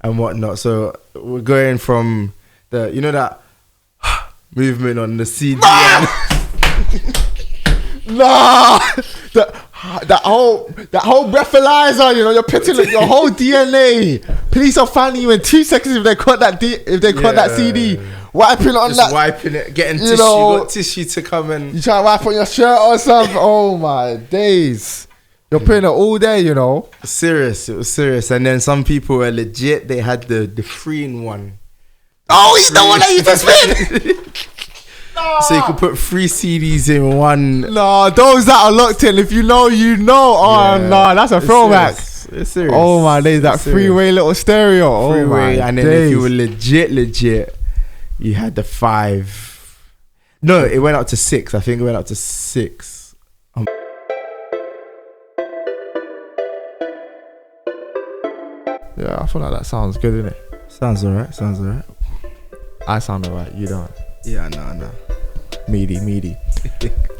and whatnot. So we're going from the, you know, that movement on the CD. Nah, that whole breathalyzer, you know, you're putting your whole DNA. Police will find you in 2 seconds if they caught that that CD. Wiping on just that, wiping it, getting tissue. Got tissue to come and you try to wipe on your shirt or something. Oh my days! You're putting it all day, you know. Serious, it was serious. And then some people were legit. They had the 3-in-1. Oh, he's the one that you just spin. So you could put 3 CDs in one. No, those that are locked in, if you know, you know. Oh, yeah, no, that's a throwback. It's serious. Oh, my days, that freeway little stereo. Freeway, oh, and then if you were legit, you had the 5. No, it went up to 6. I think it went up to 6. Yeah, I feel like that sounds good, innit? Sounds alright. I sound alright, you don't. Yeah, no. Meaty.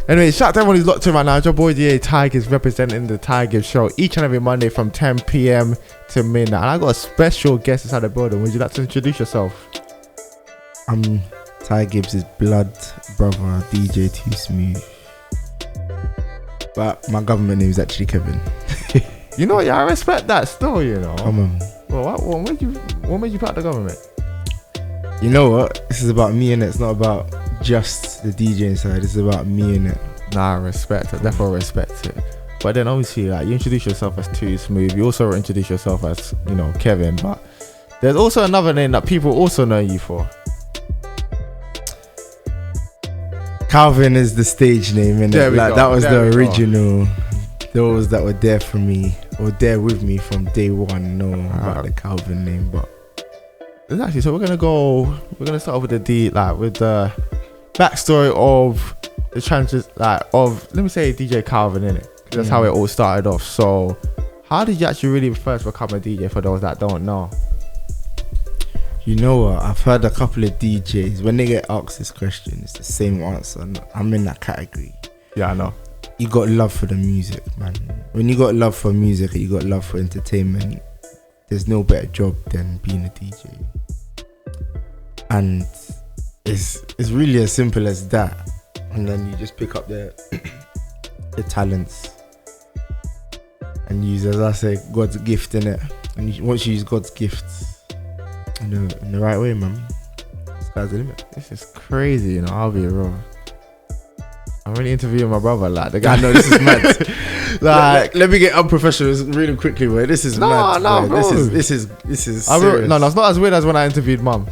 Anyway, shout out to everyone who's locked in right now. It's your boy DA Tigers representing the Tigers show each and every Monday from 10 p.m. to midnight. And I got a special guest inside the building. Would you like to introduce yourself? I'm Ty Gibz' blood brother, DJ 2Smooth. But my government name is actually Kevin. You know, yeah, I respect that still, you know. Come on. Well, what made you part of the government? You know what? This is about me, innit? It's not about just the DJing side. It's about me, innit? Nah, I respect it. Definitely respect it. But then obviously, like, you introduce yourself as 2Smooth. You also introduce yourself as, you know, Kevin. But there's also another name that people also know you for. Calvin is the stage name, innit? Like, that was the original. Those that were there for me, or there with me from day one, know about the Calvin name. But exactly. So we're gonna start off with with the backstory of the chances, of, let me say, DJ Calvin, innit? That's how it all started off. So how did you actually really first become a DJ, for those that don't know? You know what? I've heard a couple of DJs, when they get asked this question, it's the same answer. I'm in that category. Yeah, I know. You got love for the music, man. When you got love for music and you got love for entertainment, there's no better job than being a DJ. And it's really as simple as that. And then you just pick up the talents and use, as I say, God's gift, innit? And once you use God's gifts in the right way, man, sky's the limit. This is crazy, you know. I'll be real. I'm really interviewing my brother, like the guy. I know, this is mad. Like, let me get unprofessional really quickly, boy. This is mad. No, bro. This is serious. No, it's not as weird as when I interviewed Mum.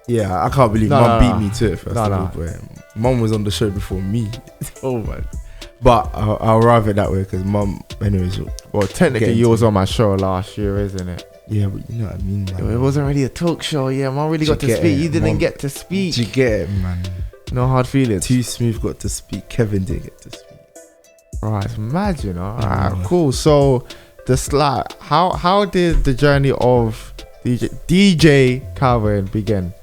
Yeah, I can't believe Mum beat me to it first of all, boy. Mum was on the show before me. Oh man. But I'll rather it that way because Mum, anyways. Well, technically you was on my show last year, isn't it? Yeah, but you know what I mean, man. It wasn't really a talk show. Yeah, Mum really got to speak. You didn't get to speak. Did you get it, man? No hard feelings. 2Smooth got to speak. Kevin didn't get to speak. Right, it's mad, you know. Alright, cool. So, how did the journey of DJ Calvin begin?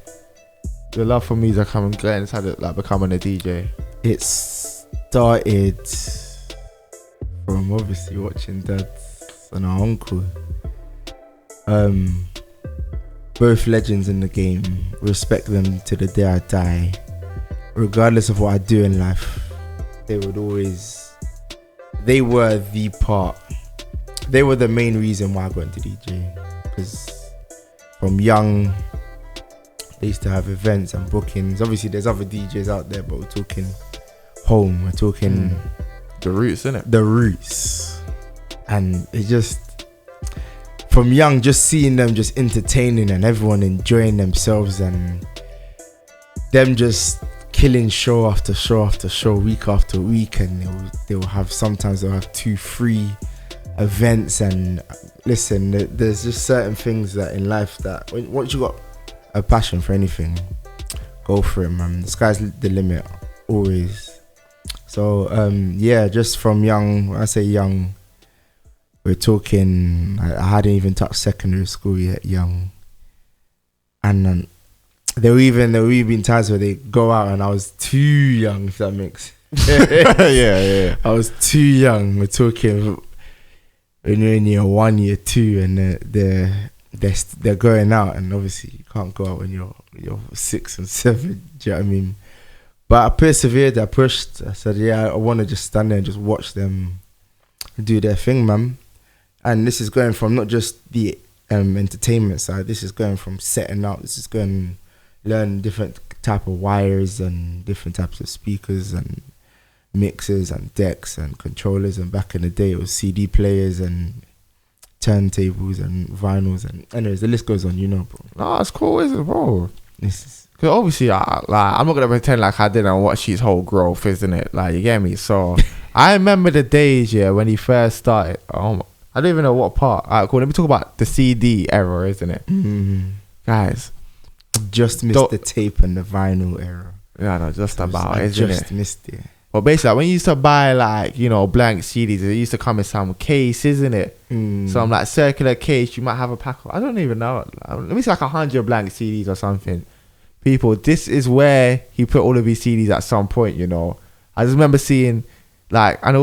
The love for music coming, getting inside, like becoming a DJ. It started from obviously watching Dad's and our uncle. Both legends in the game. Respect them to the day I die. Regardless of what I do in life, they were the main reason why I got into DJing. Because from young, they used to have events and bookings. Obviously there's other DJs out there, but we're talking home, we're talking the roots, innit? The roots. And it just, from young, just seeing them just entertaining and everyone enjoying themselves and them just killing show after show after show, week after week, and they'll have 2 free events. And listen, there's just certain things that in life that once you got a passion for anything, go for it, man. The sky's the limit, always. So just from young, when I say young, we're talking, I hadn't even touched secondary school yet, young. And there were even times where they go out and I was too young, if that makes yeah. I was too young. We're talking when you're in year 1, year 2, and the they're going out, and obviously you can't go out when you're 6 and 7. Do you know what I mean? But I persevered. I pushed. I said, yeah, I want to just stand there and just watch them do their thing, man. And this is going from not just the entertainment side. This is going from setting up. This is going to learn different type of wires and different types of speakers and mixers and decks and controllers. And back in the day, it was CD players and turntables and vinyls. And anyways, the list goes on, bro. No, it's cool, isn't it, bro? This is... Because obviously, I'm not going to pretend like I didn't watch his whole growth, isn't it? Like, you get me? So, I remember the days, when he first started. I don't even know what part. All right, cool. Let me talk about the CD era, isn't it? Mm-hmm. Guys. Just missed the tape and the vinyl era. Yeah, no, just about, isn't it? Just missed it. But basically, when you used to buy, like, blank CDs, it used to come in some case, isn't it? Some, like, circular case. You might have a pack of, I don't even know. Let me say, like, 100 blank CDs or something. People, this is where he put all of his CDs at some point, I just remember seeing, like, and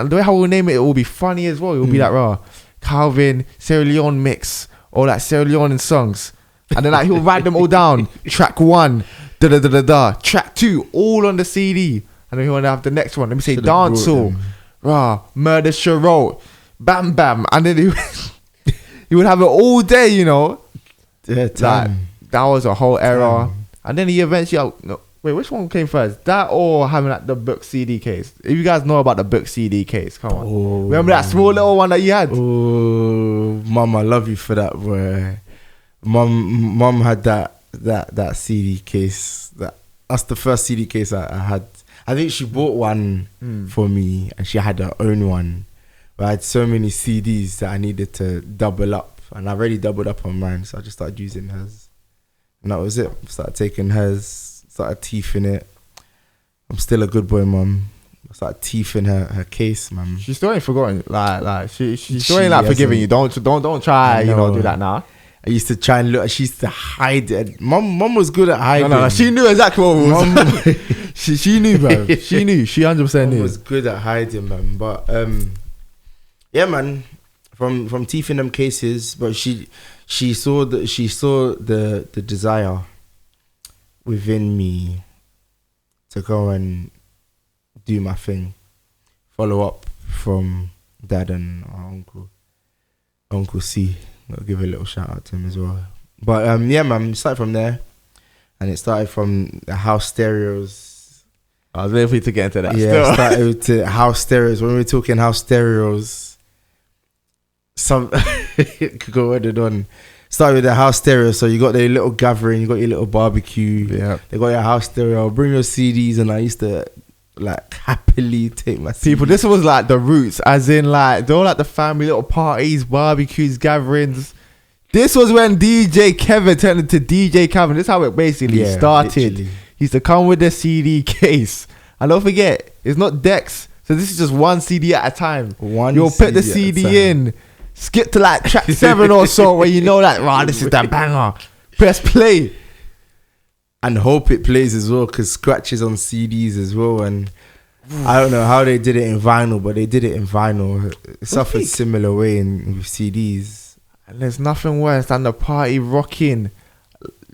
the way how we'll name it will be funny as well. It will be like, Calvin, Sierra Leone mix, or like Sierra Leone songs. And then, like, he'll write them all down. Track 1, da-da-da-da-da. Track 2, all on the CD. And then he'll have the next one. Let me say, dancehall, Murder She Wrote, Bam Bam. And then he would have it all day, Yeah, time. That was a whole era. And then he eventually... wait, which one came first? That or having like the book CD case? If you guys know about the book CD case, come on. Oh, remember that small little one that you had? Oh, Mum, I love you for that, bro. Mum had that CD case. That's the first CD case I had. I think she bought one for me, and she had her own one. But I had so many CDs that I needed to double up, and I already doubled up on mine, so I just started using hers. And that was it. Started taking hers, started teething it. I'm still a good boy, Mum. I started teething her case, man. She still ain't forgotten. Like she still ain't like forgiving you. Don't try, do that now. I used to try and look. She used to hide it. Mum was good at hiding. No. She knew exactly what it was. she knew, bro. She knew. She 100% knew. Mum was good at hiding, man. But yeah, man. From teething them cases, but she saw the desire within me to go and do my thing, follow up from Dad and our Uncle C. I'll give a little shout out to him as well. But yeah, man, started from there, and it started from the house stereos. I was waiting for you to get into that. Yeah, started with the house stereos. When we were talking house stereos. Could go on. Start with the house stereo. So you got their little gathering, you got your little barbecue. Yeah. They got your house stereo. Bring your CDs, and I used to like happily take my CDs. People, this was like the roots, as in like they all like the family little parties, barbecues, gatherings. This was when DJ Kevin turned into DJ Calvin. This is how it basically started. Literally. He used to come with the CD case, and don't forget, it's not decks. So this is just one CD at a time. You'll put the CD in. Skip to like track 7 or so where you know that, this is that banger. Press play. And hope it plays as well, because scratches on CDs as well. And I don't know how they did it in vinyl, but they did it in vinyl. It suffered similar way with CDs. And there's nothing worse than the party rocking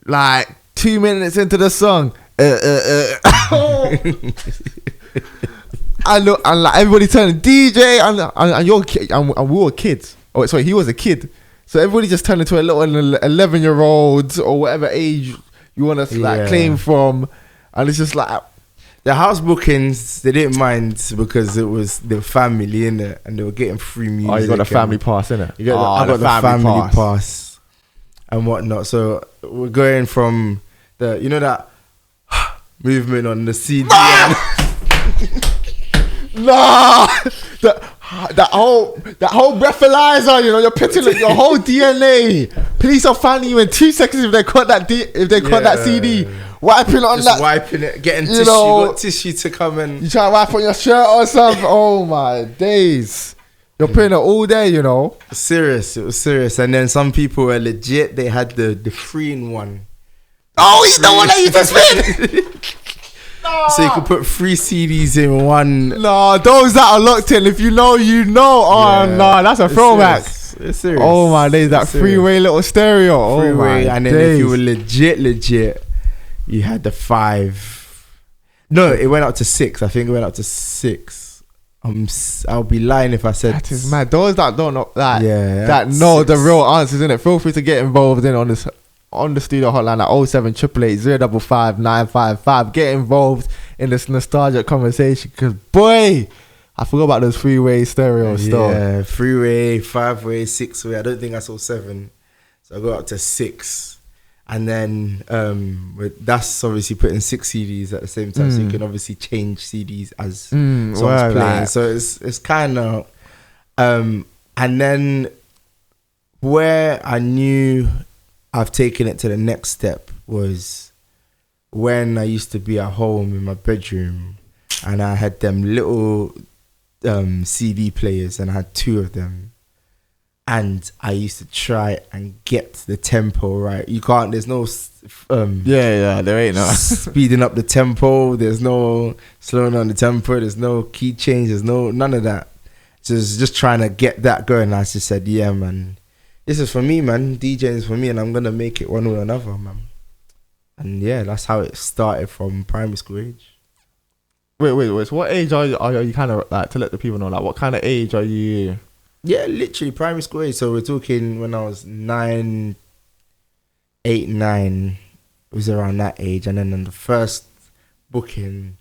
like 2 minutes into the song. And like everybody turning DJ and you're and we were kids. Oh, sorry, he was a kid. So everybody just turned into a little 11-year-old or whatever age you want to like claim from. And it's just like the house bookings, they didn't mind because it was the family in it, and they were getting free music. Oh, you got the family pass, innit? I got the family pass and whatnot. So we're going from the that movement on the CD. Nah, that whole breathalyzer, you're putting your whole DNA. Police will find you in 2 seconds if they caught that that CD. Wiping on just that, wiping it, getting tissue. Got tissue to come and you try to wipe on your shirt or something. Oh my days, you're putting it all day. It was serious. And then some people were legit. They had the 3-in-1. Oh, he's the one that used to spin. So you could put 3 CDs in one. No, those that are locked in, if you know, you know. Oh, no, that's a throwback. It's serious. Oh my days, that freeway little stereo. Oh my and then days. if you were legit, you had the 5. No, it went up to 6. I think it went up to 6. I'll be lying if I said that is mad. Those that don't know that, yeah, know the real answers in it. Feel free to get involved in on this on the studio hotline at 07888 Get involved in this nostalgic conversation because boy, I forgot about those freeway stereo stuff. Yeah, 3-way, 5-way, 6-way. I don't think I saw 7, so I got up to 6, and then that's obviously putting 6 CDs at the same time, so you can obviously change CDs as songs playing. Like. So it's kind of, and then where I knew I've taken it to the next step was when I used to be at home in my bedroom, and I had them little CD players, and I had 2 of them, and I used to try and get the tempo right. You can't, there's no there ain't no speeding up the tempo, there's no slowing down the tempo, there's no key change, there's none of that. Just trying to get that going. I just said, yeah man, this is for me, man. DJing is for me, and I'm gonna make it one way or another, man. And yeah, that's how it started from primary school age. Wait. So what age are you kind of like, to let the people know, like what kind of age are you? Yeah, literally primary school age. So we're talking when I was 9, 8, 9. It was around that age. And then on the first booking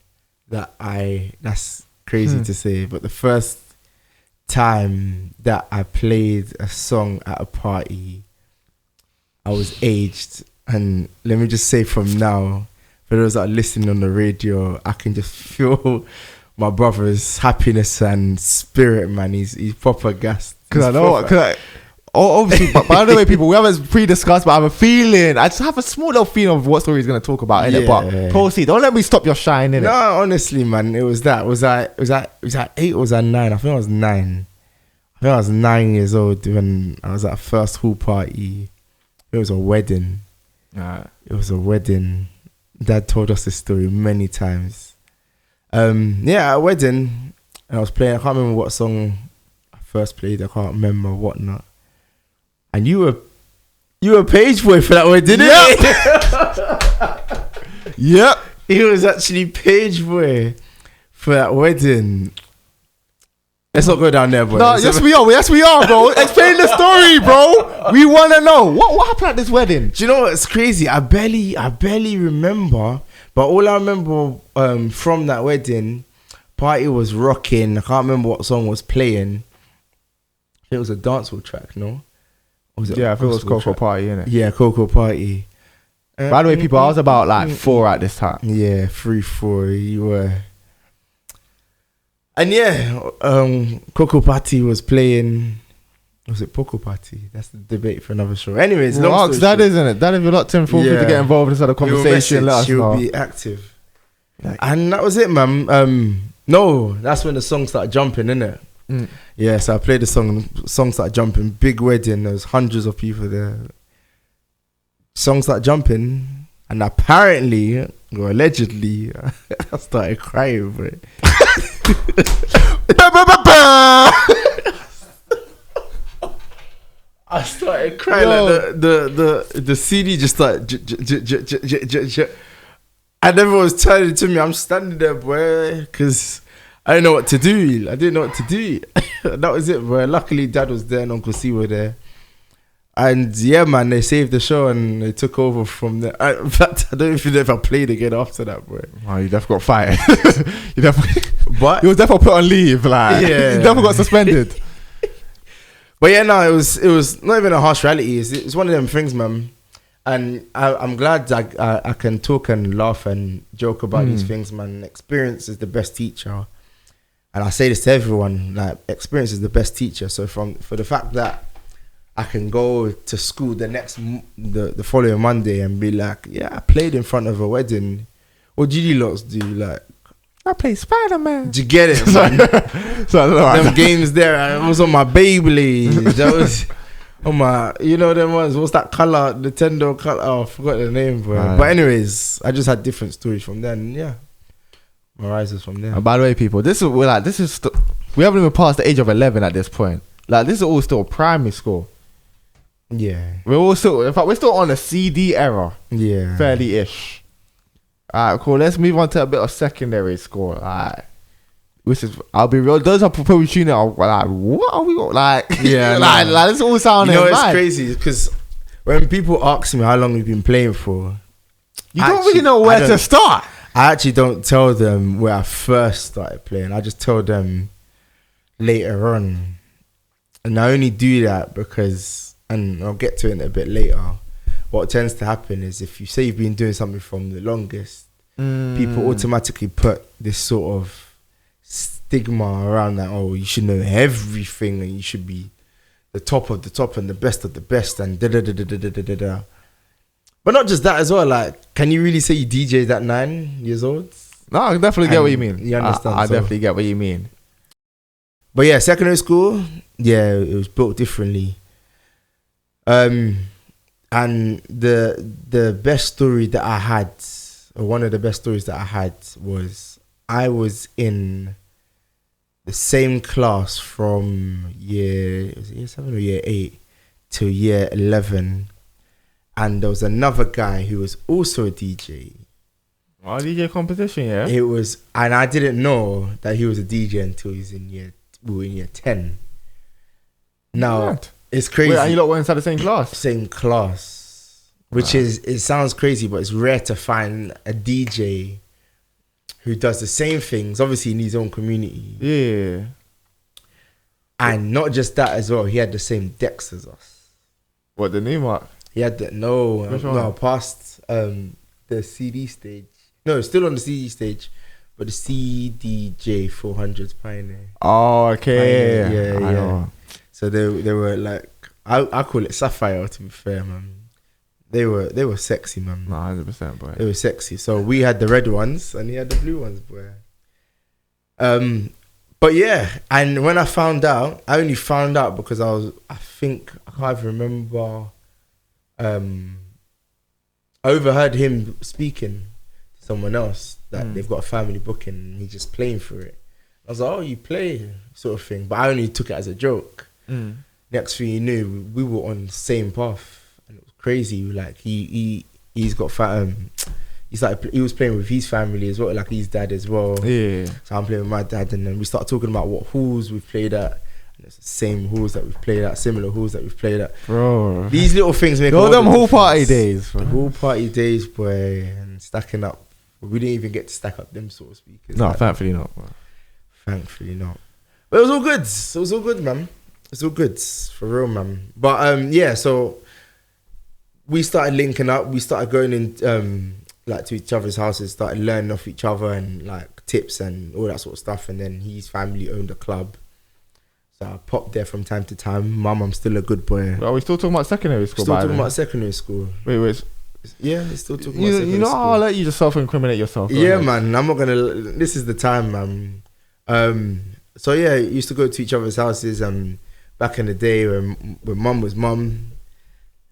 that's crazy to say, but the first time that I played a song at a party, I was aged. And let me just say from now, for those that are listening on the radio, I can just feel my brother's happiness and spirit, man. He's proper gassed. Because I know, obviously, but by the way, people, we haven't pre-discussed, but I have a feeling, I just have a small little feeling of what story he's going to talk about, innit? But proceed, don't let me stop your shine, innit? No, honestly, man, it was that. Was I 8 or was I 9? I think I was 9. I think I was 9 years old when I was at a first hall party. It was a wedding. It was a wedding. Dad told us this story many times. At a wedding, and I was playing, I can't remember what song I first played, I can't remember whatnot. And you were page boy for that wedding, didn't you? Yep. He was actually page boy for that wedding. Let's not go down there, boy. No, yes we are, bro. Explain the story, bro. We want to know what happened at this wedding. Do you know what's crazy? I barely remember, but all I remember from that wedding, party was rocking. I can't remember what song was playing. I think it was a dancehall track, no? Or was it I think it was Cocoa Party, innit? Yeah, Cocoa Party. By the way, people, I was about like 4 at this time. Yeah, 3, 4. You were. And yeah, Cocoa Party was playing. Was it Poco Party? That's the debate for another show. Anyways, long story that isn't it? That if you're locked in, feel free to get involved inside the conversation. Let us know. She'll be active. And that was it, man. No, that's when the song started jumping, innit? Yeah, so I played the song. Song started jumping. Big wedding. There was hundreds of people there. Song started jumping, and apparently, or allegedly, I started crying, bro. I started crying. Like the CD just started, and everyone was turning to me. I'm standing there, boy, because I didn't know what to do. That was it, boy. Luckily, Dad was there and Uncle C were there. And yeah, man, they saved the show and they took over from there. In fact, I don't even know if I played again after that, bro. Oh, you definitely got fired. But you was definitely put on leave, like you definitely got suspended. But yeah, no, it was not even a harsh reality. It's one of them things, man. And I'm glad I can talk and laugh and joke about these things, man. Experience is the best teacher, and I say this to everyone: like, experience is the best teacher. So for the fact that I can go to school the following Monday and be like, yeah, I played in front of a wedding. What did you lots do? Like, I played Spider-Man. Did you get it, man? So them games there, I was on my Beyblade. That was on my, you know them ones. What's that color? Nintendo color. Oh, I forgot the name, bro. Right. But anyways, I just had different stories from then. Yeah, my rise was from there. And by the way, people, we haven't even passed the age of 11 at this point. Like, this is all still primary school. Yeah. We're all still, in fact, we're still on the CD era. Yeah. Fairly-ish. Alright, cool. Let's move on to a bit of secondary school. Alright. Which is, I'll be real, those are probably tuning out. Like, what are we like? Yeah, like this all sounding. You know, it's crazy because when people ask me how long we've been playing for, you don't really know where to start. I actually don't tell them where I first started playing. I just tell them later on. And I only do that because, and I'll get to it a bit later, what tends to happen is if you say you've been doing something from the longest, people automatically put this sort of stigma around that, oh, you should know everything and you should be the top of the top and the best of the best and da da da da da da da da. But not just that as well, like, can you really say you DJ'd at 9 years old? No, I definitely get what you mean. You understand? I definitely get what you mean. But yeah, secondary school, yeah, it was built differently. And the best story that I had, or one of the best stories that I had, was I was in the same class from year 7 or year 8 to year 11. And there was another guy who was also a DJ. Oh, DJ competition, yeah? It was, and I didn't know that he was a DJ until we were in year 10. Now, What? it's crazy. Wait, and you lot were inside the same class? Same class. Which is, it sounds crazy, but it's rare to find a DJ who does the same things, obviously in his own community. Yeah. And not just that as well, he had the same decks as us. What, the new mark? He had the, past the CD stage. No, still on the CD stage, but the CDJ 400s Pioneer. Oh, okay. Pioneer, I know. So they were like, I call it Sapphire, to be fair, man. They were sexy, man. No, 100%, boy. They were sexy. So we had the red ones and he had the blue ones, boy. But yeah, and when I found out, I only found out because I can't even remember, I overheard him speaking to someone else that they've got a family booking and he's just playing for it. I was like, oh, you play, sort of thing. But I only took it as a joke. Next thing you knew, we were on the same path. And it was crazy. Like, he's got he was playing with his family as well, like his dad as well. Yeah. So I'm playing with my dad, and then we start talking about what halls we've played at. And it's the same halls that we've played at, similar halls that we've played at. Bro. These little things make all them whole party days, bro. The whole party days, boy, and stacking up. We didn't even get to stack up them sort of speakers. No, like, thankfully not, bro. Thankfully not. But it was all good. It was all good, man. It's all good, for real, man. But yeah, so we started linking up. We started going in like to each other's houses, started learning off each other and like tips and all that sort of stuff. And then his family owned a club, so I popped there from time to time. Mum, I'm still a good boy. Are we still talking about secondary school? Still talking about secondary school. Wait. Yeah, it's still talking about secondary you know, school. I'll let you just self-incriminate yourself. Yeah, man. I'm not gonna. This is the time, man. So yeah, used to go to each other's houses. Back in the day when mum was mum,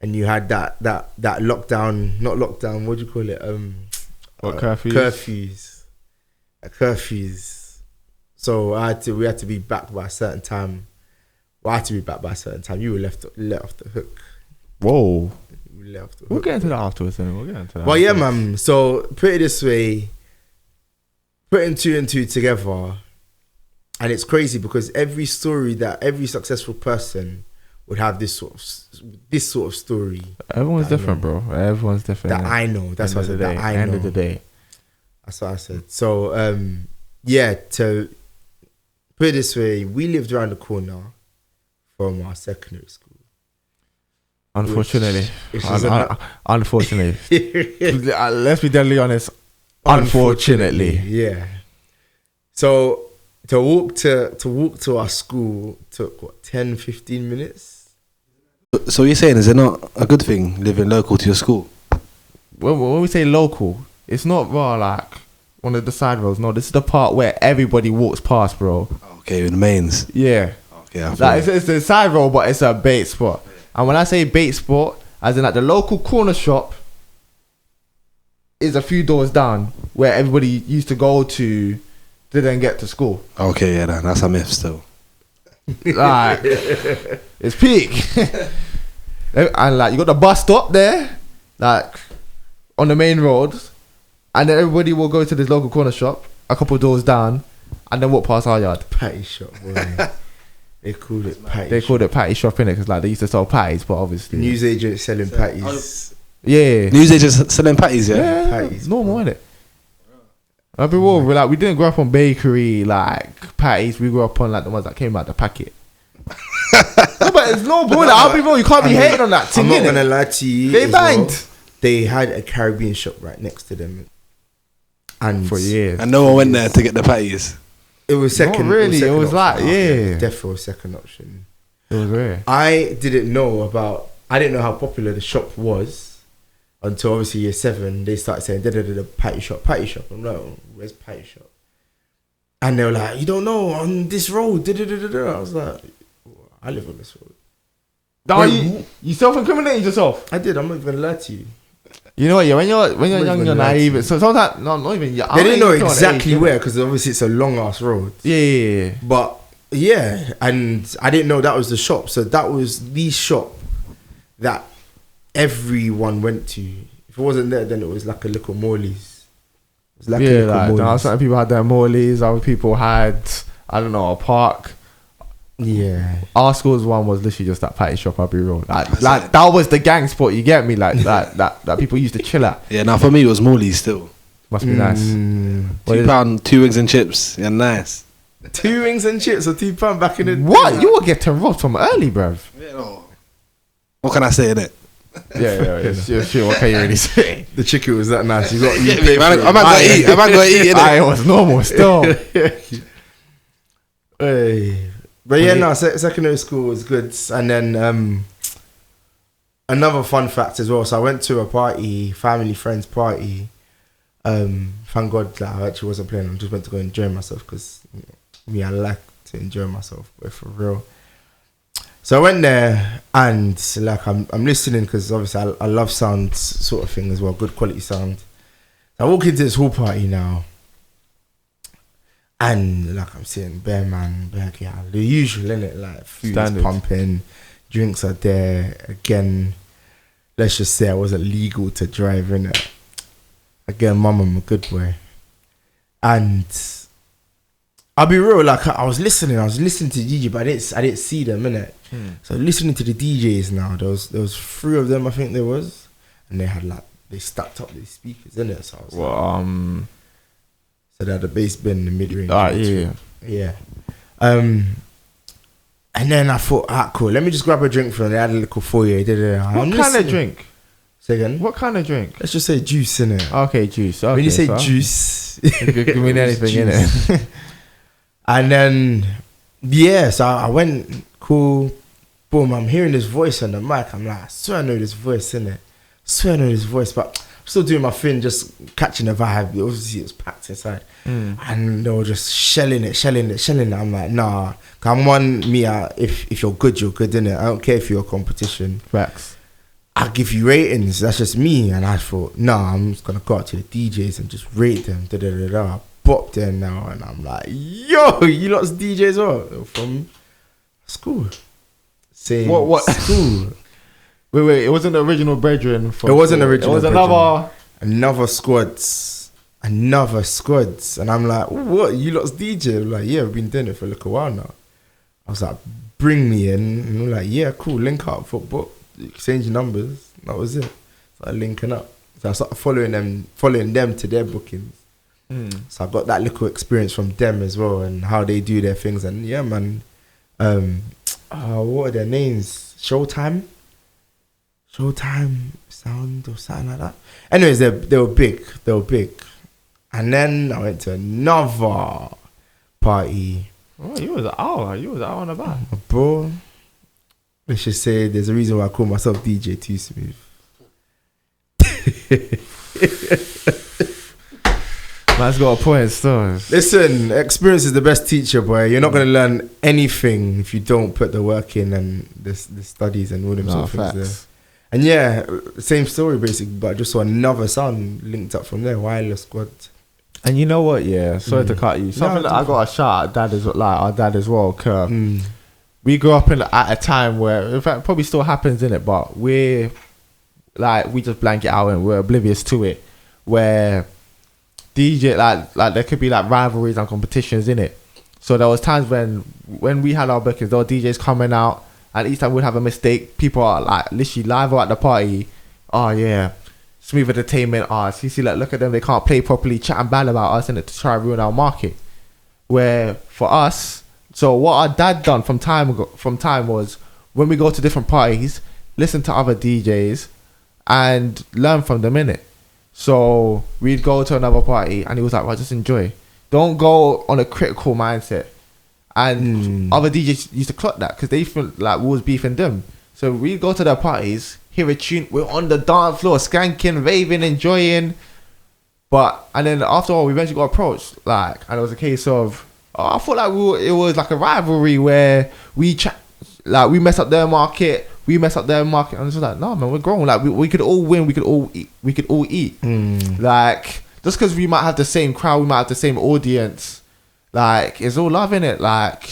and you had that lockdown, not lockdown. What do you call it? Curfews. Curfews. So we had to be back by a certain time. Well, I had to be back by a certain time. You were let off the hook. Whoa. We'll get into that afterwards. Then we'll get into that. Well, yeah, man. So put it this way, putting two and two together, and it's crazy because every successful person would have this sort of story. Everyone's different, bro. Everyone's different. That I know. That's what I said. That I know. End of the day. That's what I said. So yeah, to put it this way, we lived around the corner from our secondary school. Unfortunately. Unfortunately. Unfortunately. Let's be deadly honest. Unfortunately. Yeah. So to walk to our school took what, 10, 15 minutes? So you're saying, is it not a good thing living local to your school? When we say local, it's not raw like one of the side roads. No, this is the part where everybody walks past, bro. Okay, in the mains. Yeah. Okay, like it's the side road, but it's a bait spot. And when I say bait spot, as in like the local corner shop is a few doors down where everybody used to go to then get to school. Okay, yeah, that's a myth still. Like, it's peak. And like, you got the bus stop there, like, on the main road. And then everybody will go to this local corner shop, a couple doors down, and then walk past our yard. Patty shop, boy. They called it patty. They called it patty shop, innit? Because like they used to sell patties, but obviously Newsagent selling patties. yeah, Newsagents selling patties, yeah. Patties. normal, innit? I'll be real, like we didn't grow up on bakery like patties. We grew up on like the ones that came out the packet. No, but it's normal. Like, I'll be real. You can't be hating on that. I'm not gonna lie to you. They as well. banged They had a Caribbean shop right next to them, and for years. And no one went there to get the patties. it was second. Not really. It was option like, after. yeah. Defo second option. It was rare. I didn't know how popular the shop was until obviously year 7. They started saying patty shop. I'm like, oh, where's patty shop? And they were like, you don't know, on this road. I was like, I live on this road. No, you self-incriminated yourself. I did. I'm not even gonna lie to you. You know what? Yeah, when you're young, even you're lie to naive. you. So sometimes, no, not even. They didn't know exactly where because obviously it's a long ass road. Yeah. But yeah, and I didn't know that was the shop. So that was the shop that everyone went to. If it wasn't there, then it was like a little Morley's. It was like a little like Morley's. some people had their Morleys. Other people had, I don't know, a park. Yeah. Our school's one was literally just that patty shop. I'll be real. Like that was the gang spot. You get me? Like that people used to chill at. Yeah, now for me it was Morley's still. Must be nice. £2, 2 wings and chips. Yeah, nice. 2 wings and chips or £2 back in the What? You were getting robbed from early, bruv. Yeah, no. What can I say in it? Yeah. Sure. What can you really say? The chicken was that nice. You got Yeah, man, I might go eat. I might go eat in it. It was normal still. Hey. But yeah, no, secondary school was good. And then another fun fact as well. So I went to a party, family friends party. Thank God that I actually wasn't playing. I just went to go enjoy myself because I like to enjoy myself, but for real. So I went there and like I'm listening because obviously I love sound sort of thing as well, good quality sound. So I walk into this hall party now. And like I'm seeing bare man, bare girl, the usual, innit? Like food's pumping, drinks are there. Again, let's just say I wasn't legal to drive, innit? Again, mum, I'm a good boy. And I'll be real, like I was listening to DJ, but I didn't see them, innit? So listening to the DJs now, there was 3 of them, I think there was, and they had they stacked up these speakers, innit? So I was so they had the bass bin, the mid-range. Yeah. And then I thought, cool, let me just grab a drink from them. They had a little foyer. What kind of drink? Say again? What kind of drink? Let's just say juice, innit? Okay, juice. Okay, when you say juice, it could mean anything, innit? And then, yeah, so I went, cool, boom, I'm hearing this voice on the mic. I'm like, I swear I know this voice, innit? But I'm still doing my thing, just catching the vibe. Obviously, it was packed inside. And they were just shelling it. I'm like, nah. If you're good, innit? I don't care if you're a competition. Facts. I'll give you ratings. That's just me. And I thought, nah, I'm just going to go out to the DJs and just rate them. I bopped there now. And I'm like, yo, you lot's DJs what? From school. Same what? School. Wait, it wasn't the original brethren. It wasn't original. It was brethren. Another squads. And I'm like, what? You lot's DJ? I'm like, yeah, we've been doing it for a little while now. I was like, bring me in. And I'm like, yeah, cool, link up, football, exchange numbers. That was it. Started linking up. So I started following them to their bookings. So I got that little experience from them as well and how they do their things. And yeah, man, what are their names? Showtime Sound or something like that. Anyways, they were big. And then I went to another party. Oh, you was out and about. Bro, let's just say there's a reason why I call myself DJ 2Smooth. Man's got a point still. Listen, experience is the best teacher, boy. You're not going to learn anything if you don't put the work in and the studies and all them sort of things there. And yeah, same story basically, but I just saw another sound linked up from there, Wireless Squad. And you know what? Yeah, sorry to cut you. Something that I got a shout at our dad as well, Kerr. we grew up at a time where, in fact, it probably still happens in it, but we just blank it out and we're oblivious to it. Where DJ like there could be like rivalries and competitions in it. So there was times when we had our bookings, there were DJs coming out, and each time we'd have a mistake, people are like literally live at the party. Oh yeah, Smooth Entertainment. Oh, see, like look at them, they can't play properly, chatting bad about us in it to try and ruin our market. Where for us. So what our dad done from time was when we go to different parties, listen to other DJs and learn from them innit. So we'd go to another party and he was like, well, just enjoy. Don't go on a critical mindset. And other DJs used to clock that because they feel like we was beefing them. So we'd go to their parties, hear a tune, we're on the dance floor, skanking, raving, enjoying. And then after all, we eventually got approached. And it was a case of, I thought like it was like a rivalry where we mess up their market, and it's just like, no man, we're grown. Like we could all win, we could all eat. Like just because we might have the same crowd, we might have the same audience. Like it's all love in it. Like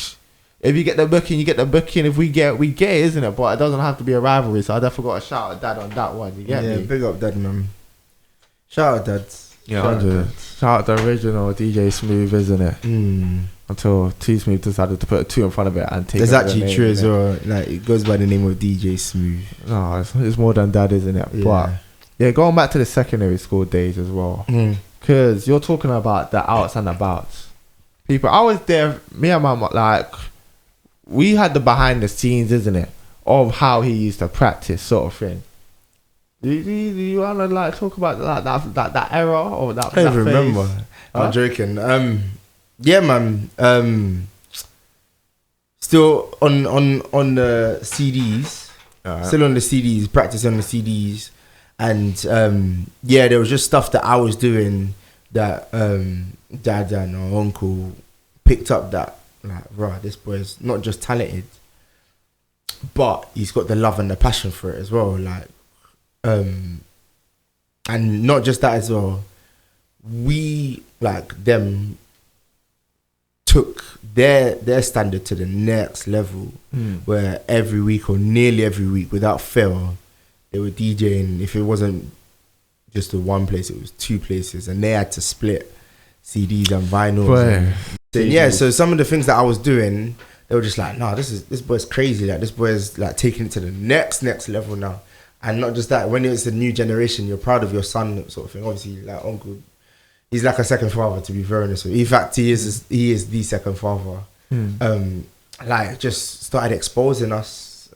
if you get the booking, you get the booking. If we get it, isn't it? But it doesn't have to be a rivalry. So I definitely got to shout at Dad on that one. You get me? Yeah, big up Dad, man. Shout out Dad. Yeah, shout out the original DJ Smooth, isn't it? Until 2Smooth decided to put a 2 in front of it and take it. It's actually true as well. Like it goes by the name of DJ Smooth. No, it's more than that, isn't it? Yeah. But yeah, going back to the secondary school days as well, because you're talking about the outs and abouts. People, I was there. Me and my mom, like we had the behind the scenes, isn't it, of how he used to practice, sort of thing. Do you want to like talk about that era or that? I don't that even phase? remember. I'm joking. Yeah, man. Still on the CDs. Right. Still on the CDs. Practice on the CDs, and yeah, there was just stuff that I was doing that Dad and our uncle picked up. That like, rah, this boy's not just talented, but he's got the love and the passion for it as well. Like. And not just that as well, we like them took their standard to the next level, where every week or nearly every week without fail they were DJing. If it wasn't just the one place, it was 2 places, and they had to split CDs and vinyls. So some of the things that I was doing, they were just like, nah, this boy's crazy. Like this boy's like taking it to the next level now. And not just that, when it's a new generation, you're proud of your son, sort of thing. Obviously, like uncle, he's like a second father, to be very honest with you. In fact, he is the second father. Like just started exposing us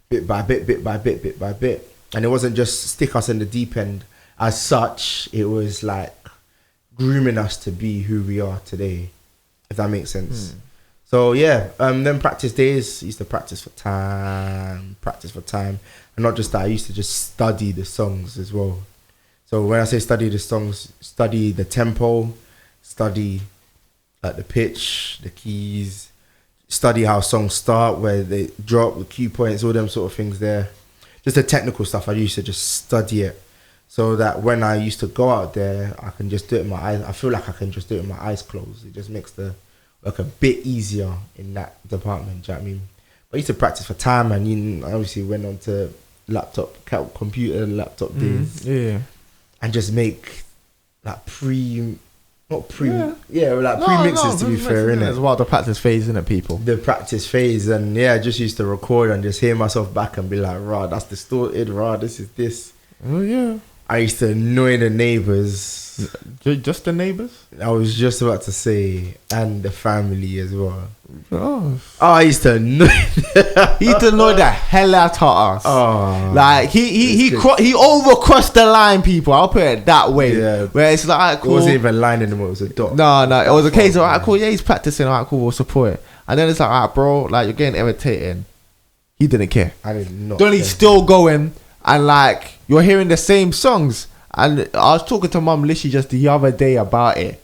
bit by bit. And it wasn't just stick us in the deep end as such. It was like grooming us to be who we are today, if that makes sense. So yeah, then practice days, used to practice for time. And not just that, I used to just study the songs as well. So when I say study the songs, study the tempo, study like the pitch, the keys, study how songs start, where they drop, the cue points, all them sort of things there. Just the technical stuff, I used to just study it. So that when I used to go out there, I can just do it with my eyes. I feel like I can just do it with my eyes closed. It just makes the work a bit easier in that department, do you know what I mean? But I used to practice for time, and I obviously went on to laptop days. Yeah. And just make like premixes to be fair, innit? As well, the practice phase, innit, people? The practice phase, and yeah, I just used to record and just hear myself back and be like, rah, that's distorted, rah, this is this. Oh yeah. I used to annoy the neighbours. Just the neighbours? I was just about to say, and the family as well. Oh, I used to annoy. He used to annoy the hell out of us. Oh, like he overcrossed the line, people. I'll put it that way. Yeah. Where it's like, alright, cool. It wasn't even a line anymore. It was a dot. No, it was a case of alright, cool. Yeah, he's practicing. Alright, cool. We'll support it. And then it's like, alright, bro, like you're getting irritating. He didn't care. I did not. Then he's still going, and like you're hearing the same songs. And I was talking to Mum literally just the other day about it.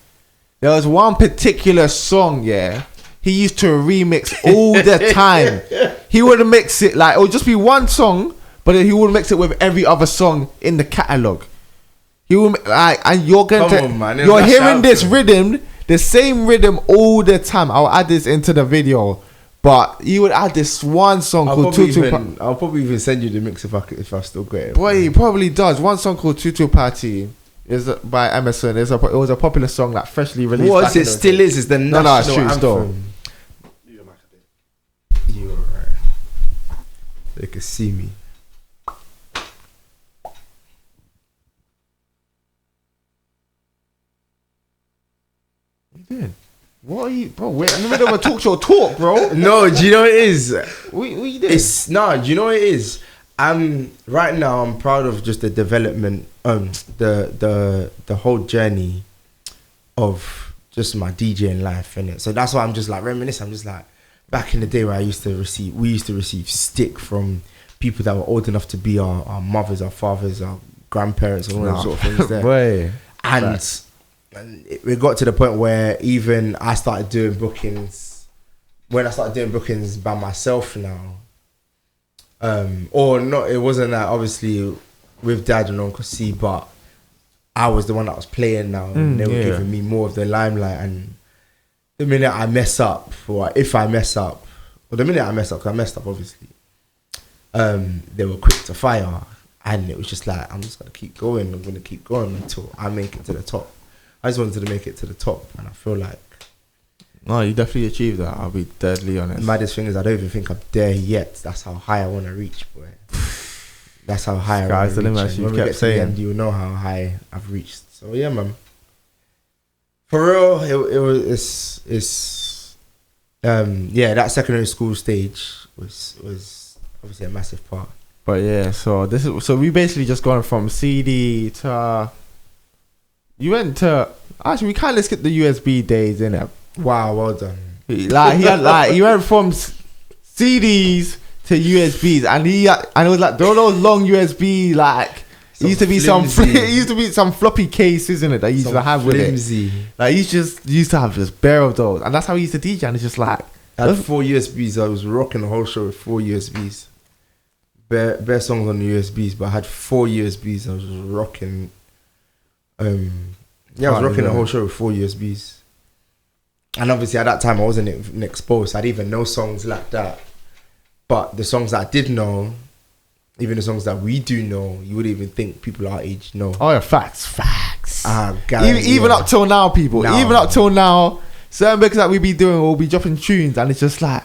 There was one particular song, yeah, he used to remix all the time. He would mix it, like, it would just be one song, but then he would mix it with every other song in the catalogue. He would, like, and you're going you're hearing this rhythm, the same rhythm all the time. I'll add this into the video. But he would add this one song called Tutu Party. I'll probably even send you the mix if I still get it. Boy, he probably does. One song called Tutu Party is by Emerson. It was a popular song that freshly released. What it still is? It's the national anthem. You're right. They can see me. What are you, bro? We're in the middle of a talk show talk, bro. No, do you know what it is? What you doing? Do you know what it is? Right now I'm proud of just the development, the whole journey of just my DJing life, innit? So that's why I'm just like reminiscing. I'm just like back in the day where we used to receive stick from people that were old enough to be our mothers, our fathers, our grandparents, and all those sort of things there. Boy. And we got to the point where even I started doing bookings. When I started doing bookings by myself now, or not, it wasn't that obviously with Dad and Uncle C, but I was the one that was playing now, and they were giving me more of the limelight. And the minute I mess up, or if I mess up, or the minute I mess up, 'cause I messed up obviously, they were quick to fire, and it was just like, I'm just gonna keep going. I'm gonna keep going until I make it to the top. I just wanted to make it to the top, and I feel like... No, you definitely achieved that. I'll be deadly honest. The maddest thing is I don't even think I'm there yet. That's how high I want to reach, boy. That's how high I want to reach. When we get to the end, you know how high I've reached. So yeah, man. For real, that secondary school stage was obviously a massive part. But yeah, so we basically just gone from CD to... You went to... Actually, we kind of skipped the USB days, innit? Wow, well done. He went from CDs to USBs, and it was like those long USB, like it used to be some floppy case, isn't it? That he used to have flimsy. With it. Like he used to have just bare of those, and that's how he used to DJ. And it's just like I had 4 USBs. I was rocking the whole show with 4 USBs. Bare songs on the USBs, but I had 4 USBs. I was just rocking. I was rocking the whole show with 4 USBs. And obviously at that time I wasn't exposed, so I didn't even know songs like that. But the songs that I did know, even the songs that we do know, you wouldn't even think people our age know. Oh yeah, facts. Even up till now, people. Even up till now, certain because that we be doing, we'll be dropping tunes, and it's just like,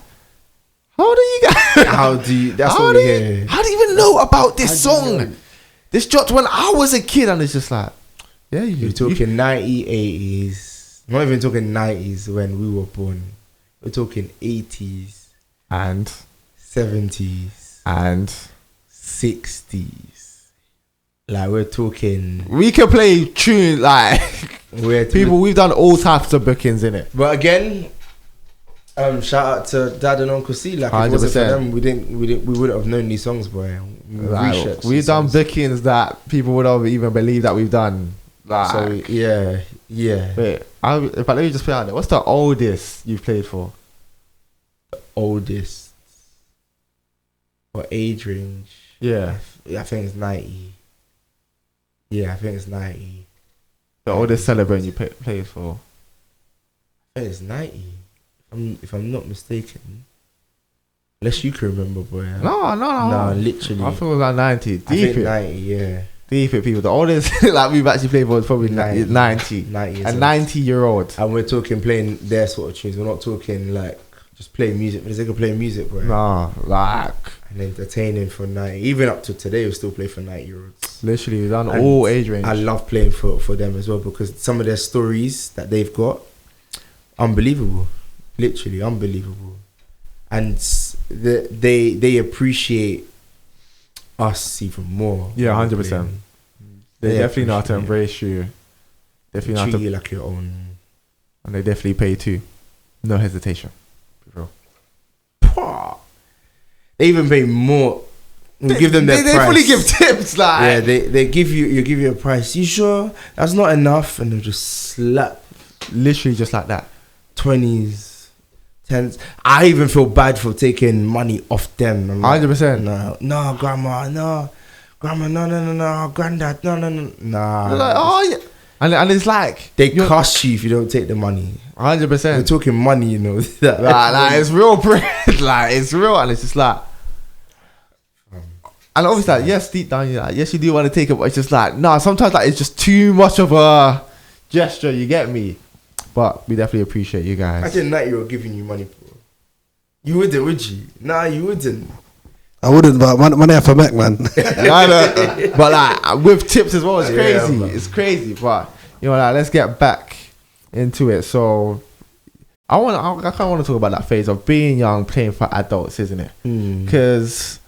how do you guys? How do you? That's what we hear. How do you even know about this song? This dropped when I was a kid, and it's just like, yeah, you're talking 90s, 80s. Not even talking 90s when we were born. We're talking 80s and 70s and 60s. Like we're talking. We can play tune like we've done all types of bookings in it. But again, shout out to Dad and Uncle C. Like if it wasn't for them, we wouldn't have known these songs, boy. We've done bookings that people would have even believed that we've done. Like, so yeah. Wait, let me just put it out there. What's the oldest you've played for? The oldest or age range? Yeah, I think it's 90. Yeah, I think it's 90. The oldest celebrant you played for? I think it's 90. If I'm not mistaken. Unless you can remember, boy. No, literally. I think it was like 90. I think 90, yeah. Deep it, people. The oldest like we've actually played for is probably 90. 90 a 90-year-old. And we're talking playing their sort of tunes. We're not talking like just playing music for the sake of playing music, bro. Nah, like and entertaining for 90. Even up to today, we still play for 90-year-olds. Literally, we've done all age range. I love playing for them as well because some of their stories that they've got, unbelievable. Literally unbelievable. And they appreciate us even more. Yeah, 100%. They definitely know how to embrace you. Definitely know how to treat you like your own. And they definitely pay too. No hesitation. Bro. They even pay more. We give them their price. They fully give tips, like. Yeah, they give you a price. You sure that's not enough? And they'll just slap. Literally just like that. 20s. 10s. I even feel bad for taking money off them. 100%. No, grandma, no, granddad, no. Like, oh yeah. And it's like they cost you if you don't take the money. 100%. We're talking money, you know. like it's real bread. Like it's real, and it's just like. And obviously, like, yes, deep down, you're like, yes, you do want to take it, but it's just like, nah, sometimes like it's just too much of a gesture, you get me? But we definitely appreciate you guys. I didn't know you were giving you money, bro. You wouldn't, would you? Nah, you wouldn't. I wouldn't, but money for Mac, man. But like, with tips as well, it's crazy. Yeah, it's crazy, but, you know, like, let's get back into it. So, I kind of want to talk about that phase of being young, playing for adults, isn't it? Because...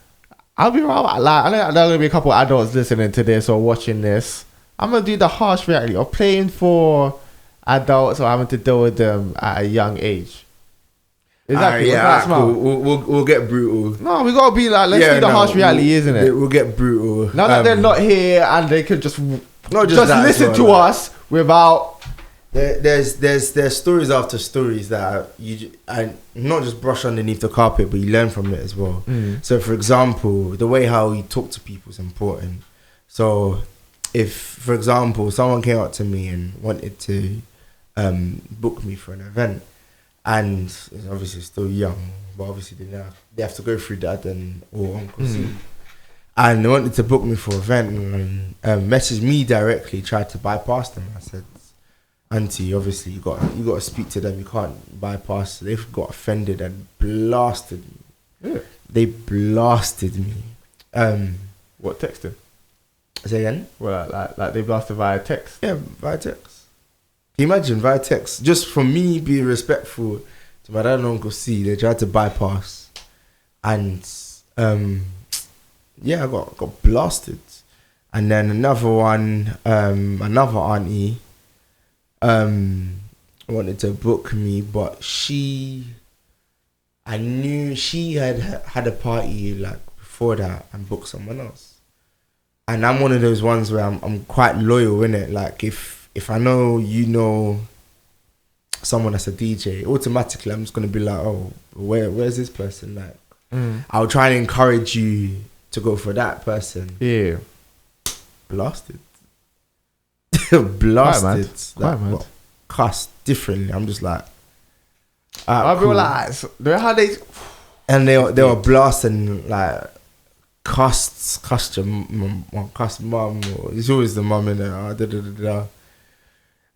I'll be right. Like, I know there's gonna be a couple of adults listening to this or watching this. I'm gonna do the harsh reality of playing for adults or having to deal with them at a young age. Exactly. Cool. We'll get brutal. No, we gotta be like, let's do the harsh reality, isn't it? We'll get brutal. Now that they're not here and they could just listen to like, us without. There's stories after stories that I not just brush underneath the carpet, but you learn from it as well. So, for example, the way how you talk to people is important. So, if, for example, someone came up to me and wanted to book me for an event, and it's obviously still young, but obviously they have to go through dad or Uncle C, and they wanted to book me for an event and messaged me directly, tried to bypass them. I said, Auntie, obviously you got to speak to them. You can't bypass. They've got offended and blasted me. Yeah. They blasted me. What, texting? Say again? Well, like they blasted via text. Yeah, via text. Can you imagine via text? Just for me being respectful to my dad and Uncle C, they tried to bypass, and I got blasted. And then another one, another auntie. Wanted to book me, but I knew she had a party like before that and booked someone else. And I'm one of those ones where I'm quite loyal, innit? Like if I know you know someone that's a DJ, automatically I'm just gonna be like, oh, where's this person? Like, I'll try and encourage you to go for that person. Yeah, blasted. Blasted. Quite mad. Cussed differently. I'm just like, I cool. realize how they and they were blasting like cussed your mum. Or it's always the mum in there.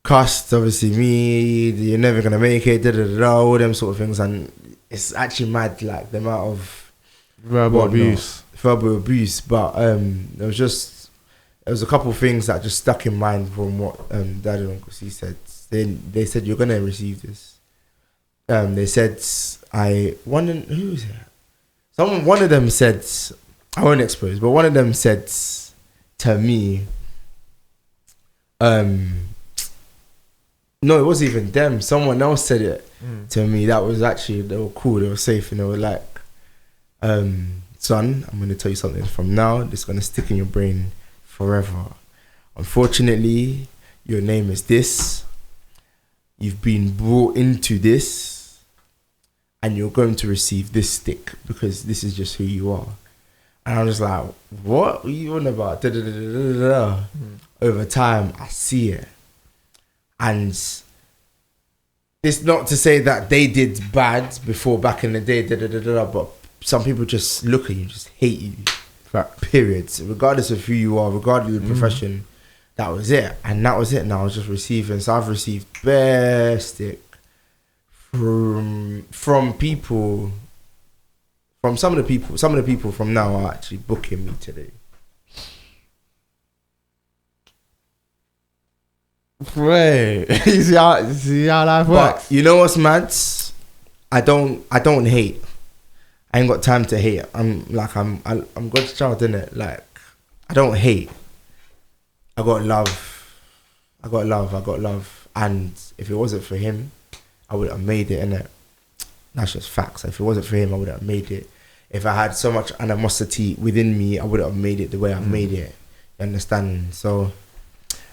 Cussed obviously me. You're never gonna make it. All them sort of things, and it's actually mad like the amount of verbal abuse. But there was a couple of things that just stuck in mind from what Dad and Uncle C said. They said, you're going to receive this. They said, who was it? One of them said, I won't expose, but one of them said to me, no, it wasn't even them. Someone else said it to me. That was actually, they were cool, they were safe, and they were like, son, I'm going to tell you something from now. It's going to stick in your brain forever. Unfortunately, your name is this. You've been brought into this, and you're going to receive this stick because this is just who you are. And I'm just like, what are you on about? Over time, I see it. And it's not to say that they did bad before back in the day, but some people just look at you, just hate you. Periods, regardless of who you are, regardless of the profession, that was it, and that was it. And I was just receiving. So I've received bare stick from people, from some of the people from now are actually booking me today. Right, you see how life works. But you know what's mad? I don't hate. I ain't got time to hate. I'm God's child, innit? Like, I don't hate. I got love. And if it wasn't for him, I would have made it, innit? That's just facts. If it wasn't for him, I would have made it. If I had so much animosity within me, I would have made it the way I made it. You understand? So,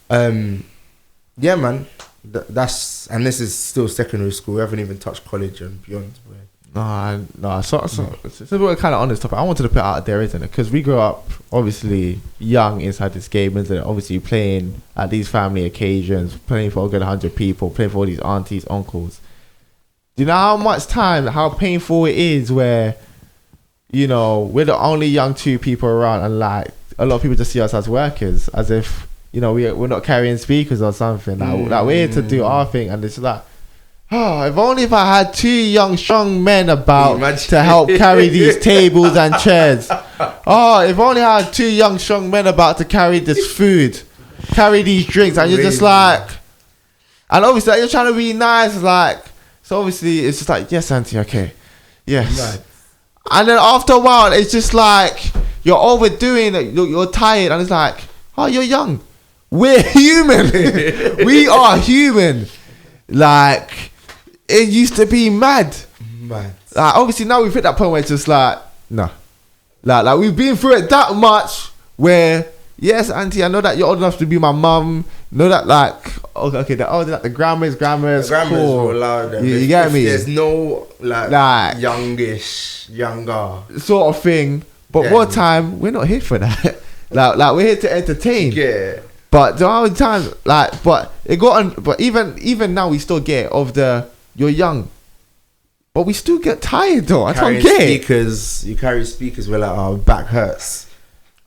yeah, man. This is still secondary school. We haven't even touched college and beyond. No. So we're kind of on this topic. I wanted to put it out there, isn't it? Because we grew up obviously young inside this game, isn't it? Obviously playing at these family occasions, playing for a good 100 people, playing for all these aunties, uncles. Do you know how much time, how painful it is where, you know, we're the only young two people around, and like a lot of people just see us as workers, as if, you know, we're not carrying speakers or something. Like we're here to do our thing, and it's like, oh, if only if I had two young, strong men about to help carry these tables and chairs. Oh, if only I had two young, strong men about to carry this food, carry these drinks, and you're just like, and obviously like, you're trying to be nice, like, so obviously it's just like, yes, auntie, okay, yes. Nice. And then after a while, it's just like, you're overdoing it, you're tired, and it's like, oh, you're young. We're human. We are human. Like, it used to be mad. Like, obviously now we've hit that point where it's just like, no. Like we've been through it that much where, yes, auntie, I know that you're old enough to be my mum. Know that, like, okay, the grandmas, cool. Will allow them. You get me? There's no, like younger sort of thing. But more time, we're not here for that. like we're here to entertain. Yeah. But the other time, like, but it got on. But even now, we still get of the you're young, but we still get tired though. I don't get speakers. You carry speakers. We're like, oh, back hurts.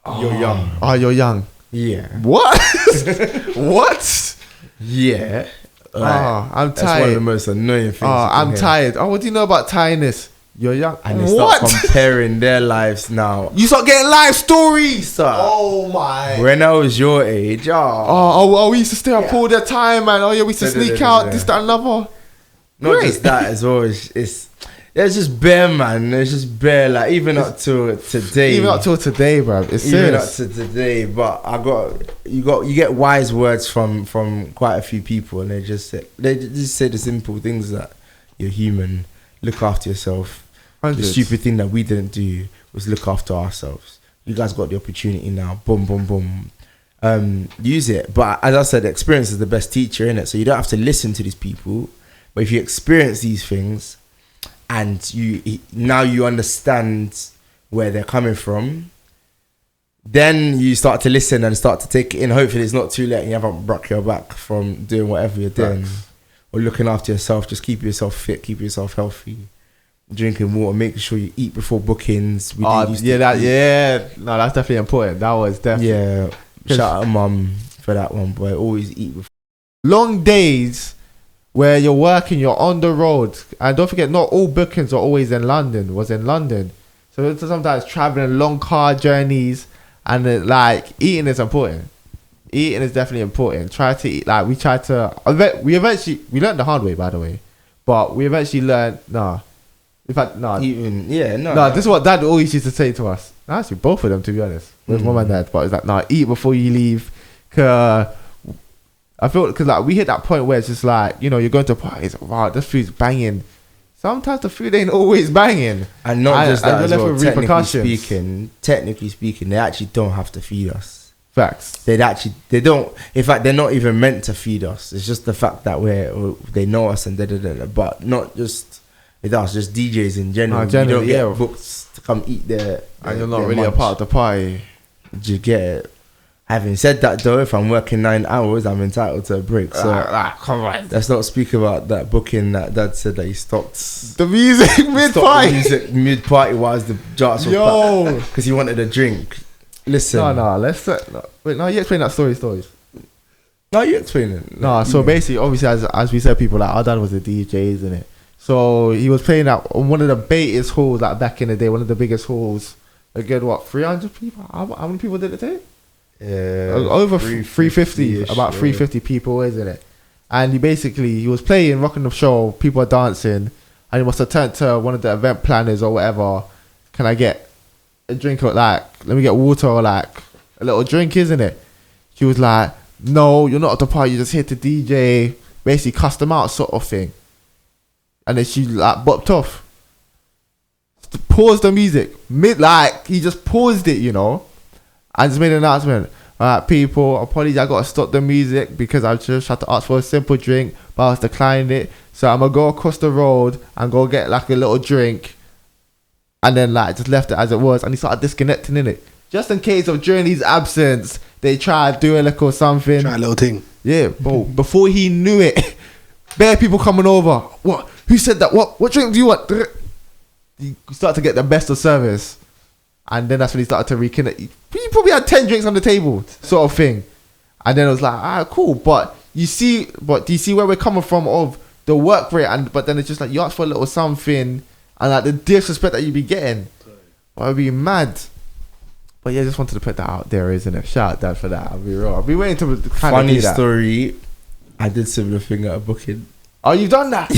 You're young. Oh, you're young. Yeah. What? What? Yeah. I'm tired. That's one of the most annoying things. I'm tired. Oh, what do you know about tiredness? You're young. And they start comparing their lives now. You start getting life stories. Sir. Oh my. When I was your age, we used to stay up all the time, man. Oh yeah, we used to sneak out, this, that, another. Not just that as well. It's just bare, man. It's just bare. Like even up to today. Even up till today, bro. It's serious. Even up to today. But you get wise words from quite a few people, and they just say the simple things that you're human. Look after yourself. 100. The stupid thing that we didn't do was look after ourselves. You guys got the opportunity now. Boom, boom, boom. Use it. But as I said, experience is the best teacher, innit? So you don't have to listen to these people. But if you experience these things and you understand where they're coming from, then you start to listen and start to take it in. Hopefully it's not too late and you haven't broke your back from doing whatever you're doing. Or looking after yourself. Just keep yourself fit, keep yourself healthy. Drinking water, making sure you eat before bookings. No, that's definitely important. That was definitely shout out mum for that one, boy. Always eat before. Long days where you're working, you're on the road, and don't forget, not all bookings are always in London. So sometimes traveling long car journeys, and eating is important. Eating is definitely important. Try to eat. Like we learned the hard way, by the way, but we eventually learned this is what Dad always used to say to us. Actually, both of them, to be honest, with Mum and Dad. But it's like, eat before you leave. I feel because we hit that point where it's just like, you know, you're going to parties. Wow, this food's banging. Sometimes the food ain't always banging, and not just that. As well, technically speaking, they actually don't have to feed us. Facts. They don't. In fact, they're not even meant to feed us. It's just the fact that they know us and but not just. With us, just DJs in general. You don't get books to come eat there, and you're not really a part of the party. Do you get it? Having said that, though, if I'm working 9 hours, I'm entitled to a break. So come on, let's not speak about that booking that Dad said that he stopped the music mid party whilst the jars were because he wanted a drink. Listen, you explain that stories. No, you explain it. So basically, obviously, as we said, people our dad was a DJ, isn't it? So he was playing at one of the biggest halls, back in the day, one of the biggest halls. A good 300 people. How many people did it take? Over 350, about 350 people, isn't it? And he was playing, rocking the show. People were dancing, and he must have turned to one of the event planners or whatever. Can I get a drink or let me get water or a little drink, isn't it? She was like, no, you're not at the party. You're just here to DJ, basically cuss them out, sort of thing. And then she bopped off. Paused the music. He just paused it, you know. And just made an announcement. Alright, people, apologies, I gotta stop the music because I just had to ask for a simple drink, but I was declining it. So I'm gonna go across the road and go get like a little drink, and then like just left it as it was, and he started disconnecting in it, just in case of during his absence they try to do a lick or something. Try a little thing. Yeah, but before he knew it, bare people coming over. What? Who said that? What drink do you want? You start to get the best of service, and then that's when he started to reconnect. He probably had 10 drinks on the table, sort of thing. And then it was like, alright, cool. But do you see where we're coming from of the work rate? But then it's just like you ask for a little something, and like the disrespect that you be getting, I'd be mad. But yeah, just wanted to put that out there, isn't it? Shout out Dad for that. I'll be real. I'll be waiting to kind Funny of do that. story. I did similar thing at a booking. Oh, you've done that?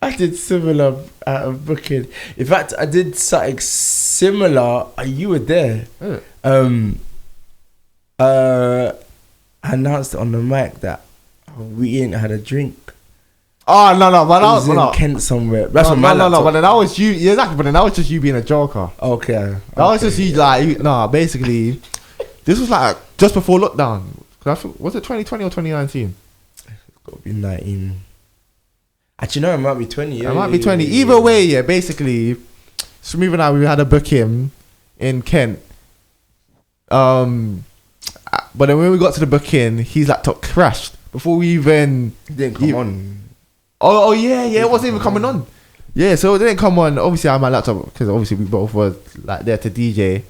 I did similar at a booking. In fact, I did something similar. You were there. I announced it on the mic that we ain't had a drink. Oh no, but I was in Kent somewhere. That's no, but then that was you. Yeah, exactly. But then that was just you being a joker. Okay. That was just you, like, basically, this was like just before lockdown. Was it 2020 or 2019? It's got to be 19. Actually, no, it might be 20. Yeah, it might be 20. Either way, yeah, basically, Smooth and I, we had a booking in Kent. But then when we got to the booking, his laptop crashed before we even... It didn't come on. Oh yeah, it wasn't even coming on. Yeah, so it didn't come on. Obviously, I had my laptop because obviously we both were like there to DJ.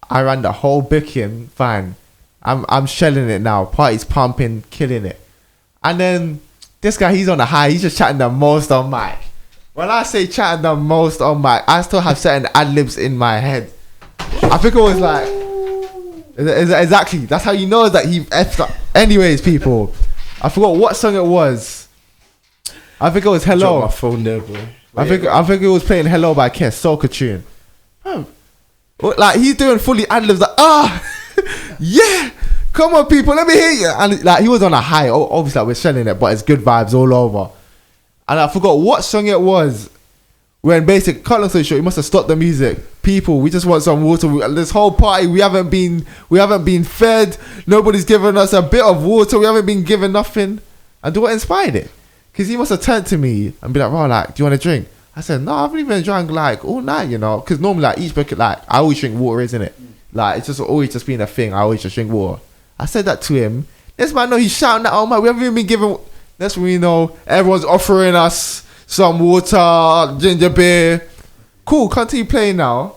I ran the whole booking, fine. I'm shelling it now. Party's pumping, killing it. And then this guy, he's on a high. He's just chatting the most on mic. When I say chatting the most on mic, I still have certain ad-libs in my head. I think it was like... Exactly. That's how you know that he effed up. Anyways, people, I forgot what song it was. I think it was Hello. Drop my phone there, bro. I think it was playing Hello by Kes, Soca tune. Like he's doing fully ad-libs like, yeah, come on people, let me hear you. And like he was on a high. Obviously like, we're selling it, but it's good vibes all over. And I forgot what song it was. When basically, cut long story short, he must have stopped the music. People, we just want some water. This whole party, we haven't been fed. Nobody's given us a bit of water. We haven't been given nothing. And do what inspired it? Because he must have turned to me and be like, "Bro, like, do you want a drink?" I said, "No, I haven't even drank like all night, you know." Because normally, like each bucket, like I always drink water, isn't it? Like it's just always just been a thing. I always just drink water. I said that to him. This man know he's shouting that, "Oh my, we haven't even been given." That's when we know everyone's offering us some water, ginger beer. Cool, continue playing now.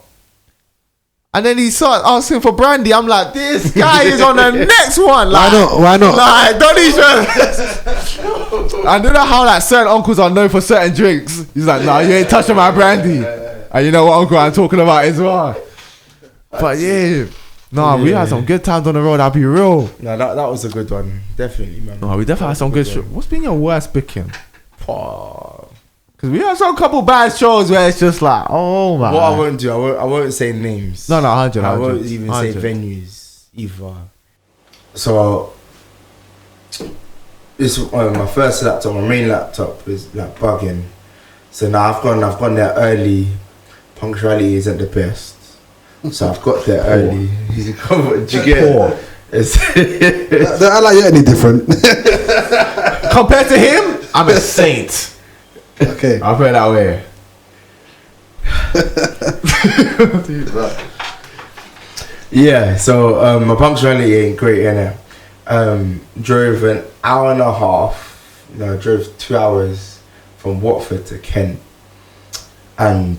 And then he started asking for brandy. I'm like, this guy is on the next one. Like, Why not? Like, don't even. I don't know how like certain uncles are known for certain drinks. He's like, nah, you ain't touching my brandy. And you know what uncle I'm talking about as well. But yeah. We had some good times on the road, I'll be real. No, that was a good one. Definitely, man. No, we definitely had some good shit. What's been your worst booking? Oh. Because we had some couple bad shows where it's just like, oh my. What I won't do, I won't say names. No, 100. I won't even 100. say venues either. So, this my first laptop, my main laptop is like bugging. So now I've gone there early. Punctuality isn't the best. So I've got there early. Do you get it? I like you any different. Compared to him, I'm a saint. Okay. I'll put it that way. Yeah, so my punctuality ain't great, innit? Drove an hour and a half. No, drove 2 hours from Watford to Kent. And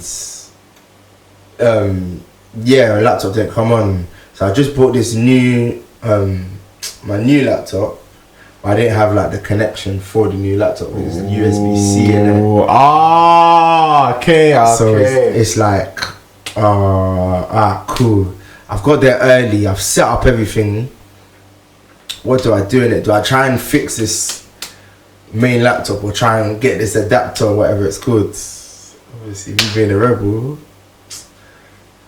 yeah, a laptop didn't come on. So I just bought this new my new laptop. I didn't have like the connection for the new laptop. It was USB-C in it. Okay. So it's like, cool. I've got there early. I've set up everything. What do I do in it? Do I try and fix this main laptop or try and get this adapter or whatever it's called? Obviously, me being a rebel,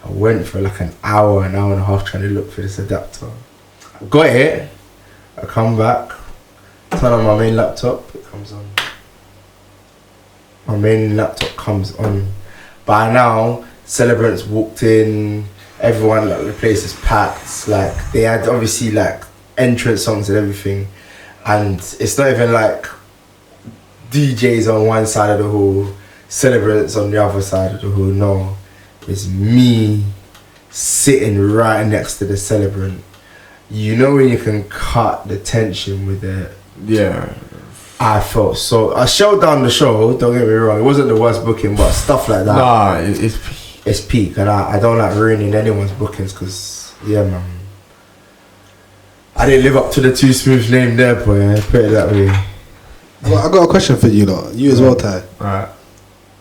I went for like an hour and a half trying to look for this adapter. I got it. I come back. Turn on my main laptop, it comes on. My main laptop comes on. By now, celebrants walked in, everyone, like the place is packed. Like they had obviously like entrance songs and everything. And it's not even like DJs on one side of the hall, celebrants on the other side of the hall. No, it's me sitting right next to the celebrant. You know when you can cut the tension with it. Yeah. I felt so. I showed down the show. Don't get me wrong. It wasn't the worst booking, but stuff like that. Nah, it's peak, and I don't like ruining anyone's bookings because man, I didn't live up to the 2Smooth name there, boy. Put it that way. Well, I got a question for you lot. You as well, Ty. Right.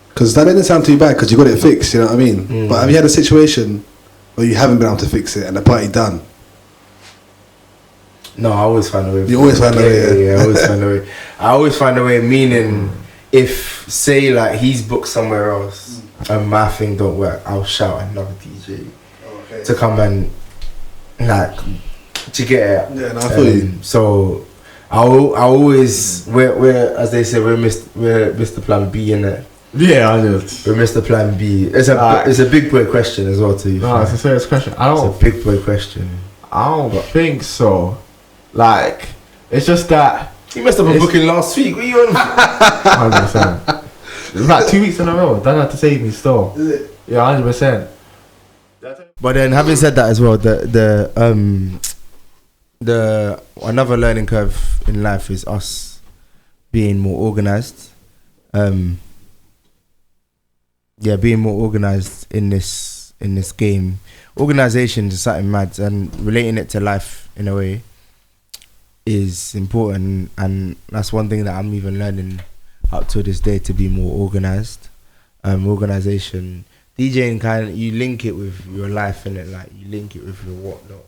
Because that didn't sound too bad because you got it fixed. You know what I mean? But have you had a situation where you haven't been able to fix it and the party done? No, I always find a way. You always find a way. Yeah, I always find a way. I always find a way. Meaning, if say like he's booked somewhere else and my thing don't work, I'll shout another DJ to come and like to get it. Yeah, no, I feel you. So I always we're as they say we're Mr. Plan B in it. Yeah, I just. We're Mr. Plan B. It's a big boy question as well to you. No, it's a serious question. It's a big boy question. I don't think so. Like, it's just that you messed up a booking last week. What are you on? 100%. It's like 2 weeks in a row. Don't have to save me still. Yeah, 100%. But then, having said that as well, the another learning curve in life is us being more organized. Being more organized in this game. Organization is something mad, and relating it to life in a way is important, and that's one thing that I'm even learning up to this day, to be more organized. Organization, DJing you link it with your life, innit? Like you link it with your whatnot.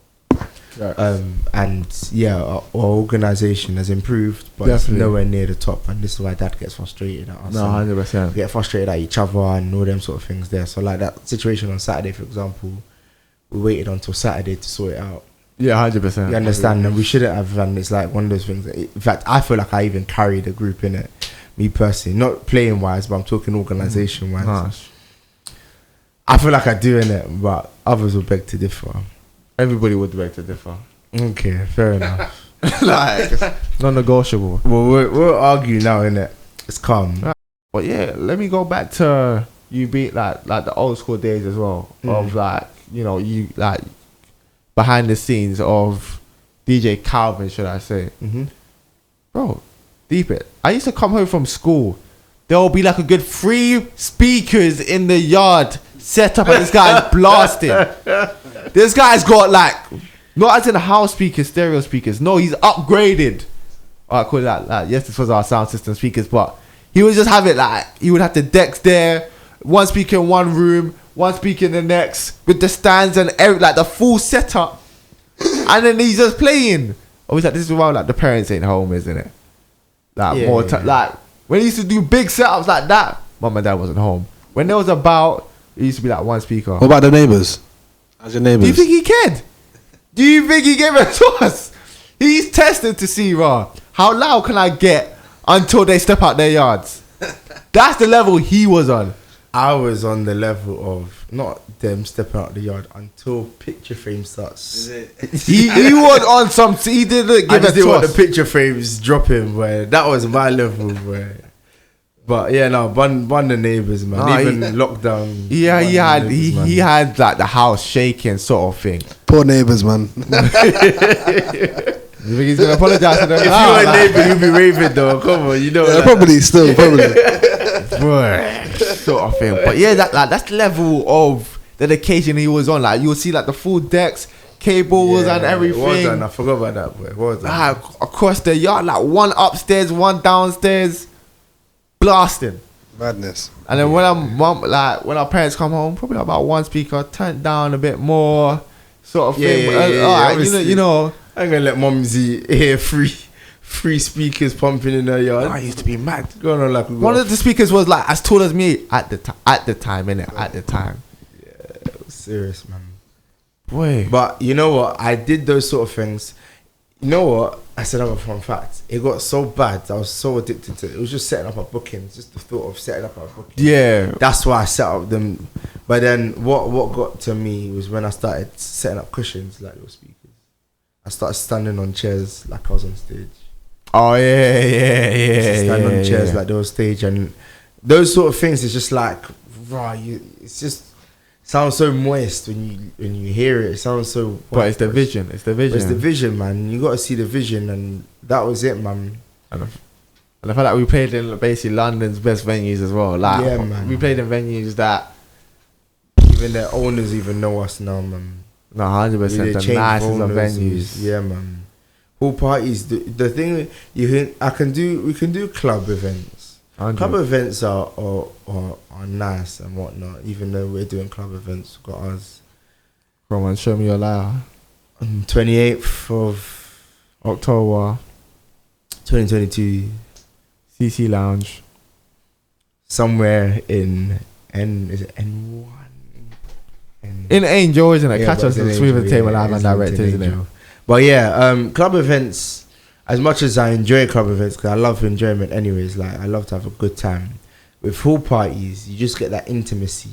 Right. And our organization has improved, but it's nowhere near the top, and this is why Dad gets frustrated at us. No, 100%. Get frustrated at each other and all them sort of things there. So like that situation on Saturday, for example, we waited until Saturday to sort it out. Yeah, 100%. You understand? And we shouldn't have. And it's like one of those things. In fact, I feel like I even carried the group in it. Me personally, not playing wise, but I'm talking organisation wise. Nice. I feel like I do in it, but others will beg to differ. Everybody would beg to differ. Okay, fair enough. Like, it's non-negotiable. Well, we'll argue now, innit? It's calm. But yeah, let me go back to you beat like the old school days as well. Of like, you know, you like behind the scenes of DJ Calvin, should I say? Bro, deep it. I used to come home from school. There will be like a good 3 speakers in the yard set up, and this guy's blasting. This guy's got like, not as in house speakers, stereo speakers. No, he's upgraded. I call it like yes, this was our sound system speakers, but he would just have it like, he would have the decks there, one speaker in one room, one speaker in the next, with the stands and like the full setup. And then he's just playing. Obviously, like, this is why like the parents ain't home, isn't it? Like more time. Like when he used to do big setups like that, mum and dad wasn't home. When there was about, it used to be like one speaker. What about the neighbours? How's your neighbours? Do you think he cared? Do you think he gave it to us? He's tested to see, how loud can I get until they step out their yards? That's the level he was on. I was on the level of not them stepping out the yard until picture frame starts. he was on some. He didn't give it to want us. the picture frames dropping, boy. That was my level, boy. But yeah, no, bun the neighbours, man. Nah, even lockdown. Yeah, he had like the house shaking sort of thing. Poor neighbours, man. You think he's gonna apologize to them? If you were a neighbour, you'd be raving though. Come on, you know. Yeah, probably. Sort of thing. But yeah, that's the level of dedication he was on. Like you'll see like the full decks, cables and everything. Well done. I forgot about that, boy. Well done. Like, across the yard, like one upstairs, one downstairs, blasting. Madness. And then when our parents come home, probably about one speaker turned down a bit more, sort of thing. You know. I'm gonna let Mumsy hear free speakers pumping in her yard. I used to be mad. Going on like one of the speakers was like as tall as me at the time, innit? At the time. Yeah, it was serious, man. Boy. But you know what? I did those sort of things. You know what? I said I'm a fun fact. It got so bad. I was so addicted to it. It was just setting up our bookings. Just the thought of setting up our bookings. Yeah. That's why I set up them. But then what got to me was when I started setting up cushions like your speakers. I started standing on chairs like I was on stage. Oh yeah. Stand on chairs like those stage and those sort of things. It's just like, right, it's just sounds so moist when you hear it. It sounds so. But it's the vision. It's the vision. It's the vision, man. You got to see the vision, and that was it, man. And I felt like we played in basically London's best venues as well. Like, yeah, man. We played in venues that even their owners even know us now, man. No, 100%. The nicest of venues. Yeah, man. Pool parties. The thing we can do club events. 100. Club events are nice and whatnot. Even though we're doing club events, we've got ours. Come on, show me your liar. On 28th of October 2022. CC Lounge. Somewhere in is it N1? In Angel, isn't it? Catch us in on Smooth and Table Live it's and Direct, isn't it? Angel. But yeah, club events, as much as I enjoy club events, because I love enjoyment anyways, like I love to have a good time. With pool parties, you just get that intimacy,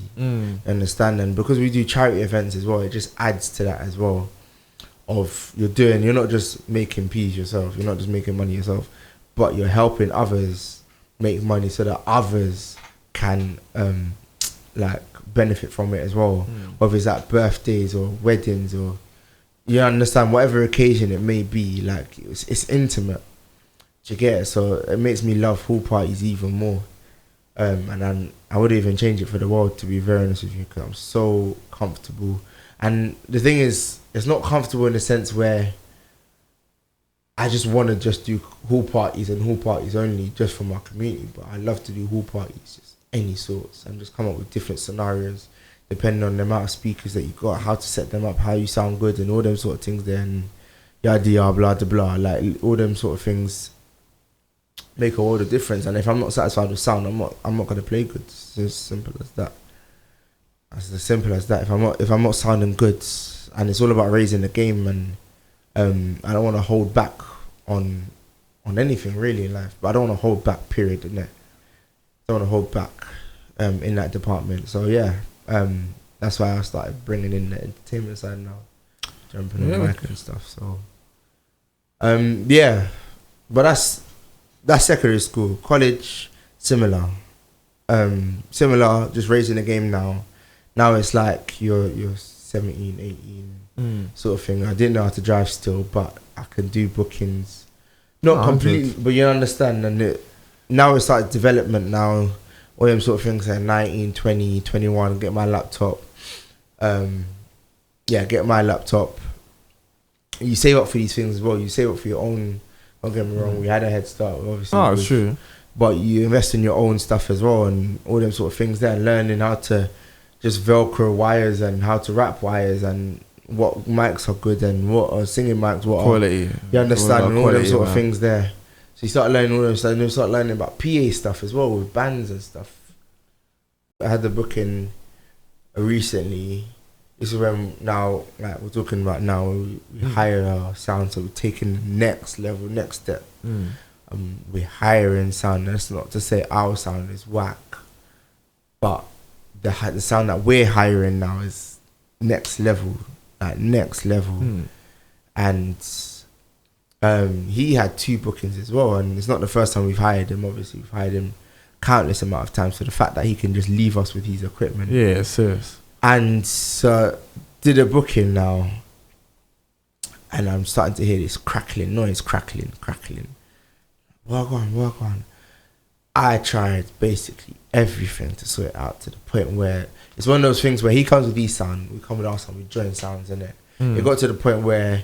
understand? And because we do charity events as well, it just adds to that as well. You're not just making peas yourself, you're not just making money yourself, but you're helping others make money so that others can benefit from it as well. Whether it's like birthdays or weddings or you understand, whatever occasion it may be, like it's intimate. Do you get it? So it makes me love pool parties even more. And I wouldn't even change it for the world, to be very honest with you, because I'm so comfortable. And the thing is, it's not comfortable in the sense where I just want to just do hall parties and hall parties only just for my community, but I love to do hall parties, just any sorts, and just come up with different scenarios depending on the amount of speakers that you got, how to set them up, how you sound good, and all them sort of things there, and yada yada blah blah blah, like all them sort of things make a world of difference. And if I'm not satisfied with sound, I'm not gonna play good. It's as simple as that. It's as simple as that. If I'm not sounding good, and it's all about raising the game, and I don't want to hold back on anything really in life, but I don't want to hold back, period, innit? I don't want to hold back in that department. So yeah, that's why I started bringing in the entertainment side now, jumping on the mic and stuff. So yeah, but that's secondary school. College, similar, just raising the game now. Now it's like you're 17, 18 sort of thing. I didn't know how to drive still, but I can do bookings. Not completely, but you understand. And now it's like development now. All them sort of things like 19, 20, 21, get my laptop. Get my laptop. You save up for these things as well. You save up for your own. Don't get me wrong, we had a head start, obviously. Oh, it's true. But you invest in your own stuff as well, and all them sort of things there, and learning how to just Velcro wires and how to wrap wires and what mics are good and what are singing mics, what quality. You understand, and all them sort of man. things there. So you start learning all them stuff, and you start learning about PA stuff as well with bands and stuff. I had the booking recently. This is when now, like we're talking about now, we hire our sound, so we're taking the next level, next step. We're hiring sound. That's not to say our sound is whack, but the sound that we're hiring now is next level, like next level. And he had 2 bookings as well, and it's not the first time we've hired him. Obviously, we've hired him countless amount of times. So the fact that he can just leave us with his equipment, serious. And so did a booking now, and I'm starting to hear this crackling noise, crackling. Work on. I tried basically everything to sort it out, to the point where it's one of those things where he comes with his sound, we come with our sound, we join sounds in it. It got to the point where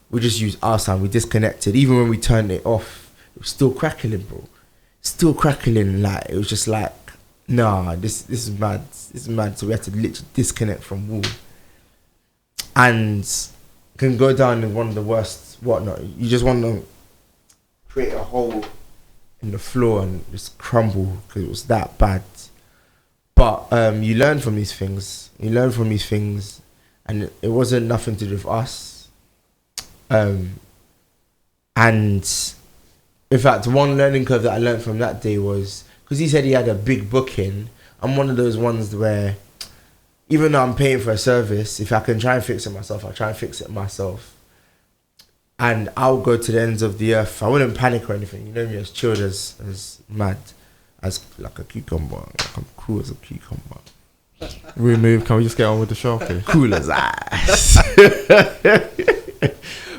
we just used our sound, we disconnected. Even when we turned it off, it was still crackling, bro. Still crackling. Like it was just like, nah, this is mad. This is mad. So we had to literally disconnect from Wall, and can go down in one of the worst whatnot. You just want to create a hole in the floor and just crumble because it was that bad. But you learn from these things. And it wasn't nothing to do with us. And in fact, one learning curve that I learned from that day was, because he said he had a big booking, I'm one of those ones where even though I'm paying for a service, if I can try and fix it myself, I'll try and fix it myself. and I'll go to the ends of the earth. I wouldn't panic or anything. You know me, as chilled as mad, as like a cucumber. Like I'm cool as a cucumber. We move. Can we just get on with the show, please? Cool as ice.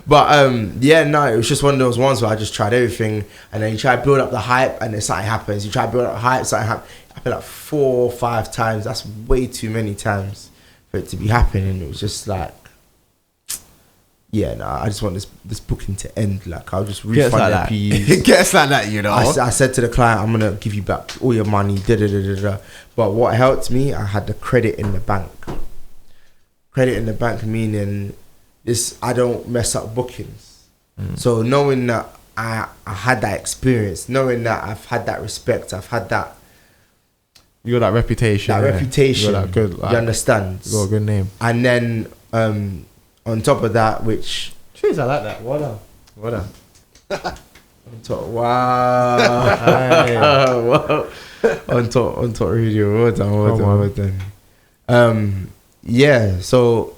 But yeah, no, it was just one of those ones where I just tried everything, and then you try to build up the hype, and then something happens. You try to build up the hype, something happens. Happened like 4 or 5 times. That's way too many times for it to be happening. It was just like, yeah, no, I just want this booking to end. Like, I'll just refund the fees. It gets like that, you know. I said to the client, I'm gonna give you back all your money. But what helped me, I had the credit in the bank. Credit in the bank meaning this, I don't mess up bookings. So knowing that I had that experience, knowing that I've had that respect, I've had that. You got that reputation. That reputation. You got that good. You understand? You got a good name. And then on top of that, which. Jeez, I like that. What up? Wow. on top radio. Well done. Yeah. So,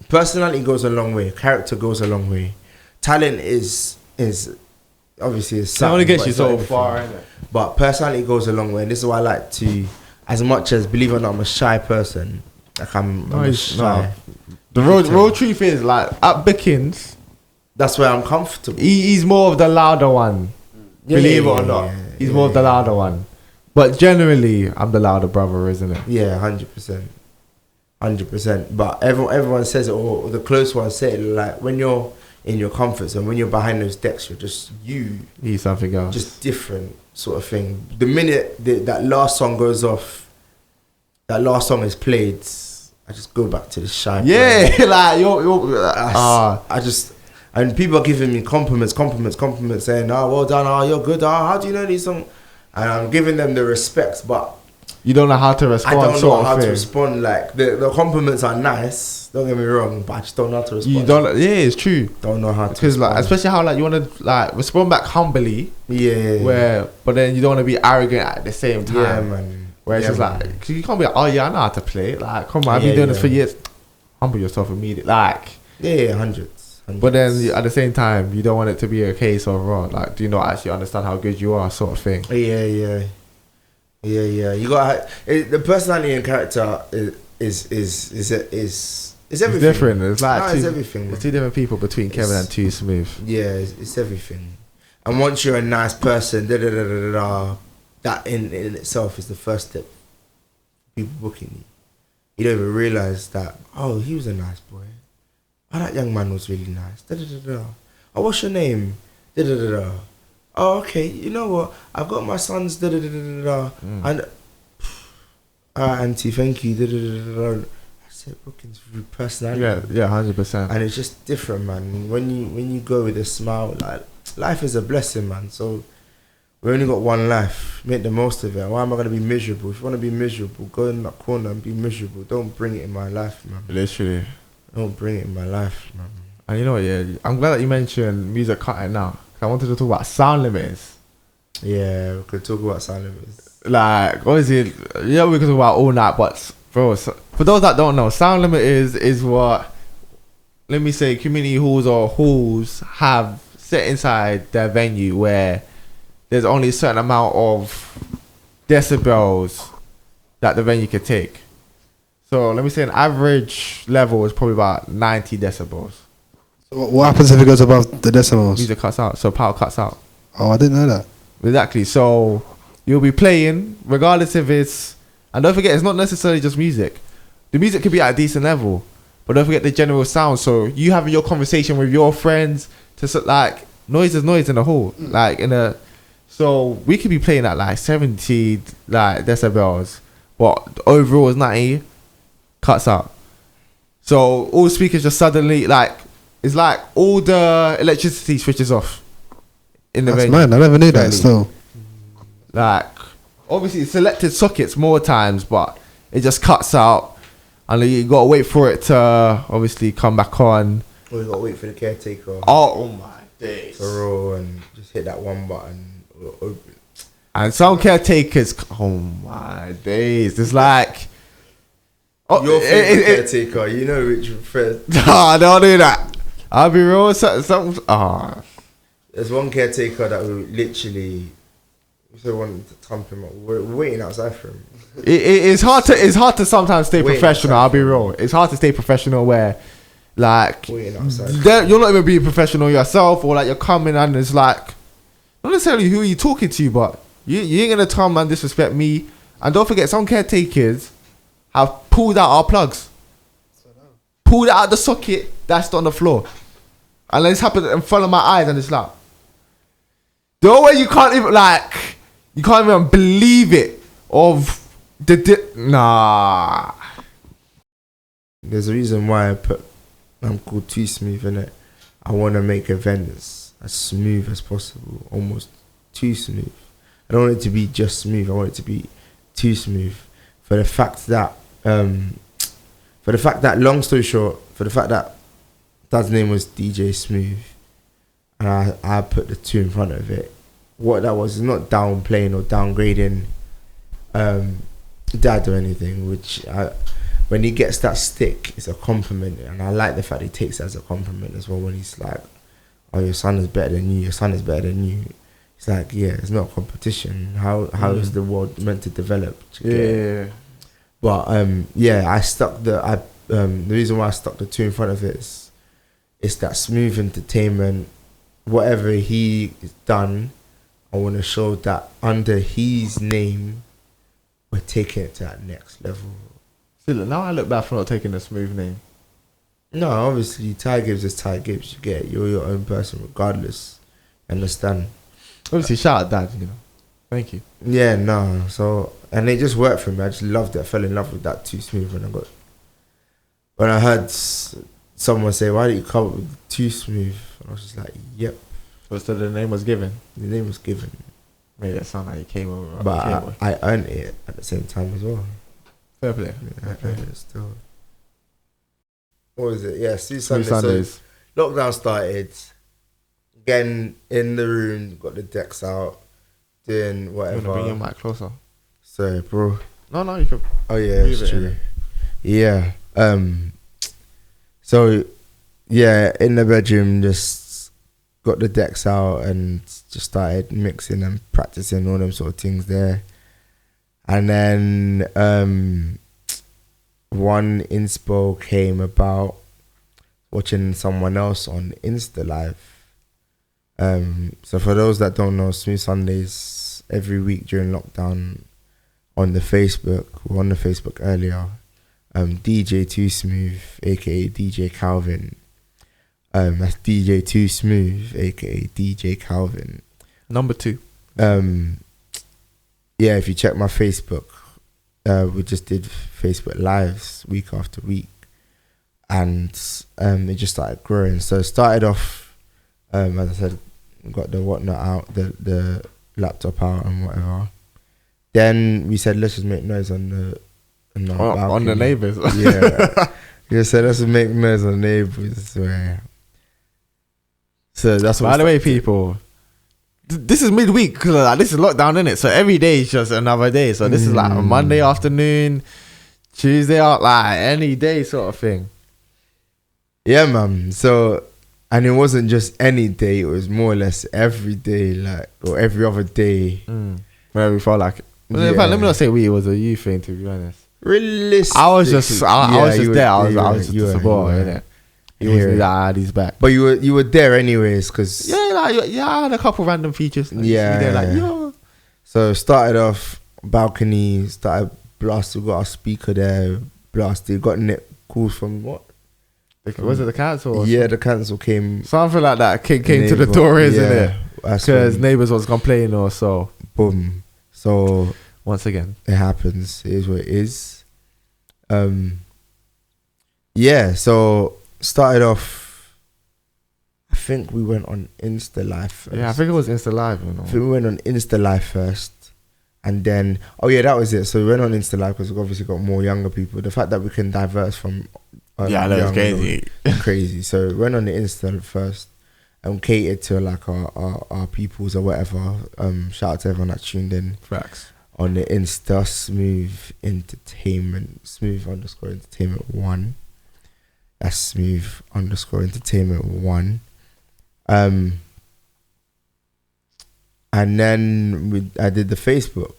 personality goes a long way. Character goes a long way. Talent is obviously it's something. It only gets but you it's so not everything. far, innit? But personality goes a long way, and this is why I like to, as much as, believe it or not, I'm a shy person. Like I'm shy. The real truth is, like, at Bickins, that's where I'm comfortable. He's more of the louder one. Believe it or not, he's more of the louder one. But generally, I'm the louder brother, isn't it? Yeah, 100%. But everyone says it, or the close ones say it. Like, when you're in your comfort zone, when you're behind those decks, you're just you. He's something else. Just different sort of thing. The minute that last song goes off, that last song is played, I just go back to the shy. Yeah, like I just, and people are giving me compliments, saying, "Oh, well done, oh, you're good, oh, how do you know these songs?" And I'm giving them the respect, but you don't know how to respond. I don't know how to respond. Like the compliments are nice, don't get me wrong, but I just don't know how to respond. You don't. Yeah, it's true. Don't know how to. Because like, especially how like you want to like respond back humbly. Yeah. But then you don't want to be arrogant at the same time. Yeah, man. Where it's just like, cause you can't be like, oh yeah, I know how to play. Like, come on, I've been doing this for years. Humble yourself immediately. Like, hundreds. But then at the same time, you don't want it to be a case of, like, do you not actually understand how good you are, sort of thing. Yeah. You got the personality and character is everything. It's different. It's like it's everything. It's 2 different people between Kevin and 2Smooth. Yeah, it's everything. And once you're a nice person, that in itself is the first step. People booking you. You don't even realize that. Oh, he was a nice boy. Oh, that young man was really nice. Oh, what's your name? Oh, okay. You know what? I've got my son's. And auntie, thank you. That's it. Bookings through personality. Yeah, 100%. And it's just different, man. When you go with a smile, like, life is a blessing, man. So we only got one life. Make the most of it. Why am I gonna be miserable? If you wanna be miserable, go in that corner and be miserable. Don't bring it in my life, man. Literally. Don't bring it in my life, man. And you know what? Yeah, I'm glad that you mentioned music cutting now. I wanted to talk about sound limits. Yeah, we could talk about sound limits. Like, obviously, yeah, we could talk about all night, but bro, for those that don't know, sound limit is what, let me say, community halls or halls have set inside their venue where there's only a certain amount of decibels that the venue can take. So let me say an average level is probably about 90 decibels. So what happens if it goes above the decimals? Music cuts out, so power cuts out. Oh, I didn't know that. Exactly. So you'll be playing regardless if it's, and don't forget, it's not necessarily just music. The music could be at a decent level, but don't forget the general sound. So you having your conversation with your friends to like noise is noise in the hall, like in a. So we could be playing at like 70 like decibels, but overall it's 90, cuts out. So all speakers just suddenly like, it's like all the electricity switches off in the venue. That's mad. I never knew that still. Like, obviously it's selected sockets more times, but it just cuts out, and you gotta wait for it to obviously come back on. Or you gotta wait for the caretaker. Oh my days. To roll and just hit that one button. Open. And some caretakers, oh my days, it's like, your favorite caretaker, you know which friend. Nah, don't do that. I'll be real. Some There's one caretaker that we literally. We wanted to thump him up. We're waiting outside for him. It's hard to sometimes stay Waiting professional. outside I'll be for him. real. It's hard to stay professional where, like, Waiting outside. you're not even being professional yourself, or like you're coming and it's like, not necessarily who are you talking to, but you ain't gonna come and disrespect me. And don't forget, some caretakers have pulled out our plugs, pulled out the socket that's on the floor, and it's happened in front of my eyes, and it's like, the way you can't even believe it. Nah. There's a reason why I put I'm called 2Smooth in it. I want to make events as smooth as possible, almost too smooth. I don't want it to be just smooth. I want it to be too smooth. For the fact that, long story short, for the fact that Dad's name was DJ Smooth, and I put the 2 in front of it. What that was is not downplaying or downgrading Dad or anything, when he gets that stick, it's a compliment, and I like the fact he takes it as a compliment as well. When he's like, "Oh, your son is better than you. Your son is better than you." It's like, yeah, it's not a competition. How is the world meant to develop? Yeah. But I stuck the reason why I stuck the 2 in front of it is it's that smooth entertainment. Whatever he's done, I want to show that under his name, we're taking it to that next level. See, look, now I look back for not taking the Smooth name. No, obviously, Ty Gibz is Ty Gibz. You get it. You're your own person regardless. Understand? Obviously, shout out Dad, Thank you. Yeah, no. So, and it just worked for me. I just loved it. I fell in love with that 2Smooth when I heard someone say, "Why did you come up with 2Smooth?" And I was just like, "Yep." So the name was given. The name was given. Made it sound like you came over. But I earned it at the same time as well. Fair play. Yeah, I earned it still. What was it? Yeah, Smooth Sundays. So lockdown started. Again, in the room, got the decks out, doing whatever. You want to bring your mic closer? Sorry, bro. No, you can. Oh yeah, it's true. Yeah. So, yeah, in the bedroom, just got the decks out and just started mixing and practicing all them sort of things there. And then one inspo came about watching someone else on Insta Live. So for those that don't know, Smooth Sundays every week during lockdown on the Facebook, we were on the Facebook earlier. DJ 2Smooth, aka DJ Calvin. That's DJ 2Smooth, aka DJ Calvin. Number 2. Yeah, if you check my Facebook, we just did Facebook Lives week after week, and it just started growing. So it started off, as I said, got the whatnot out, the laptop out and whatever. Then we said, let's just make noise on the neighbours. Yeah, we said let's make noise on the neighbours. So that's what. By the way, people, this is midweek because this is lockdown, innit? So every day is just another day. So this is like a Monday afternoon, Tuesday out, like any day sort of thing. Yeah, man. So, and it wasn't just any day; it was more or less every day, like, or every other day. Where we felt like. Well, in fact, let me not say it was a you thing, to be honest. Realistic. I was just there. I was just a support, innit? He was like, he's back. But you were there anyways, cause I had a couple random features. So started off balcony, started blasted. We got our speaker there, blasted. Got calls from what? Was it the council? Yeah, the council came. Something like that came to the door, isn't it? Because neighbours was complaining or so. Boom. So once again, it happens. It is what it is. Yeah. So started off. I think we went on Insta Live first. Yeah, I think it was Insta Live. I think we went on Insta Live first, and then that was it. So we went on Insta Live because we obviously got more younger people. The fact that we can diverse from it's crazy. Crazy. So we went on the Insta first and catered to like our peoples or whatever. Shout out to everyone that tuned in. Facts. On the Insta Smooth Entertainment, Smooth _Entertainment 1. That's smooth _ entertainment 1. And then I did the Facebook.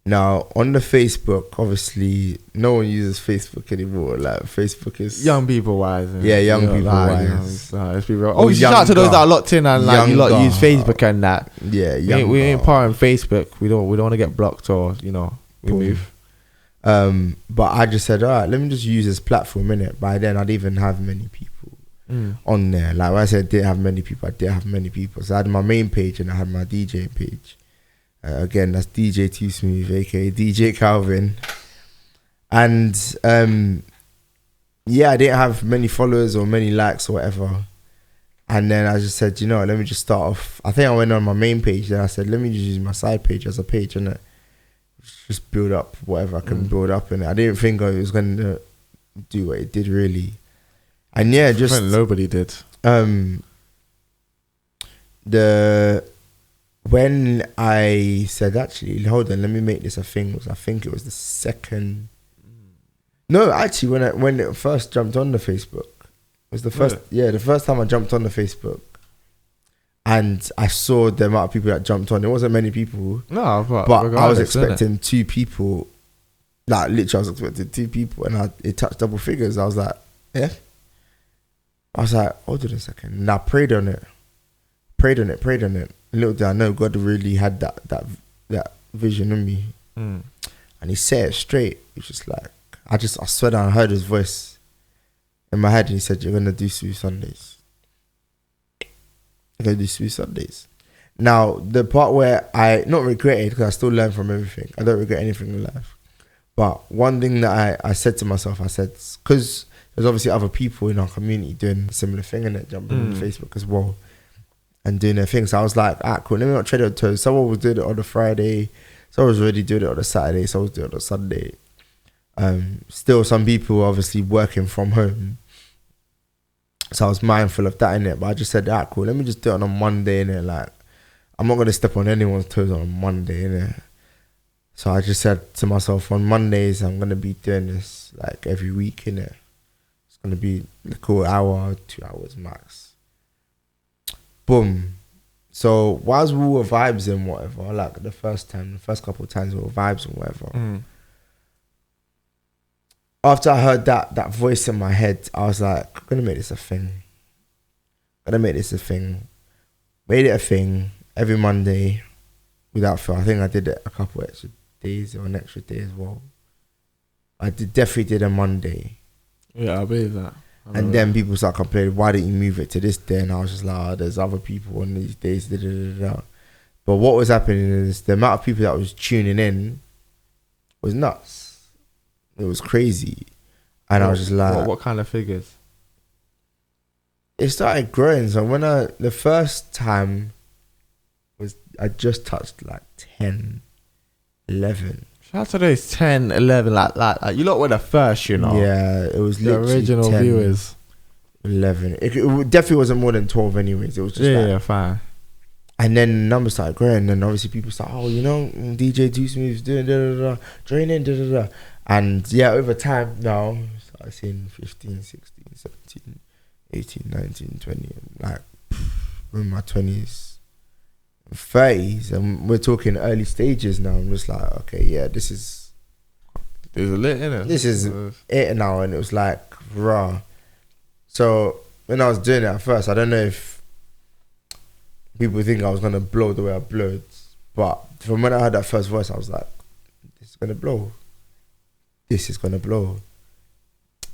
Now on the Facebook, obviously no one uses Facebook anymore. Like Facebook is young people wise. Yeah, young people wise. Let's be real. Oh, shout out to those that are locked in and like you lot use Facebook and that. Yeah, we ain't part of Facebook. We don't want to get blocked or we move. But I just said, all right, let me just use this platform in it. By then, I'd even have many people on there. Like when I said, I didn't have many people. I did have many people. So I had my main page and I had my DJ page. Again, that's DJ 2Smooth, aka DJ Calvin. And I didn't have many followers or many likes or whatever. And then I just said, let me just start off. I think I went on my main page. Then I said, let me just use my side page as a page, and just build up whatever I can build up in it. I didn't think it was going to do what it did really. And just nobody did. When I said, actually, hold on, let me make this a thing. I think it was the second. No, actually, when it first jumped on the Facebook, it was the first. Yeah, the first time I jumped on the Facebook, and I saw the amount of people that jumped on. There wasn't many people. No, but I was expecting 2 people. Like literally, I was expecting 2 people, and it touched double figures. I was like, yeah. I was like, hold on a second. And I prayed on it. Little did I know, God really had that vision in me, and He said it straight. It's just like I swear down, I heard His voice in my head, and He said, "You're gonna do Smooth Sundays. You're gonna do Smooth Sundays." Now the part where I not regretted, because I still learn from everything. I don't regret anything in life. But one thing that I said to myself, I said, because there's obviously other people in our community doing a similar thing, and jumping on Facebook as well. And doing their things. So I was like, cool, let me not tread on toes. Someone was doing it on a Friday, someone was already doing it on a Saturday, someone was doing it on a Sunday. Still some people obviously working from home. So I was mindful of that in it. But I just said, cool, let me just do it on a Monday in it. Like, I'm not gonna step on anyone's toes on a Monday in it. So I just said to myself, on Mondays I'm gonna be doing this like every week in it. It's gonna be a cool hour, 2 hours max. Boom. So whilst we were vibes and whatever, like the first couple of times we were vibes and whatever. After I heard that voice in my head, I was like, I'm gonna make this a thing. Made it a thing every Monday without fail. I think I did it a couple extra days or an extra day as well. I definitely did a Monday. Yeah, I believe that. And then people start complaining, why didn't you move it to this day? And I was just like, there's other people on these days. But what was happening is the amount of people that was tuning in was nuts. It was crazy. And I was just like... What kind of figures? It started growing. So when the first time was, I just touched like 10, 11. Shout out to those 10, 11, like you lot were the first, Yeah, it was the literally original 10, viewers. 11. It definitely wasn't more than 12 anyways. It was just fine. And then the numbers started growing, and obviously people started, DJ 2Smooth doing join in, And over time now, I started seeing 15, 16, 17, 18, 19, 20, like in my 20s. 30s, and we're talking early stages now. I'm just like, okay, this is lit, innit? This is it now. And it was like raw. So when I was doing it at first, I don't know if people think I was gonna blow the way I blowed, but from when I heard that first voice, I was like, this is gonna blow. And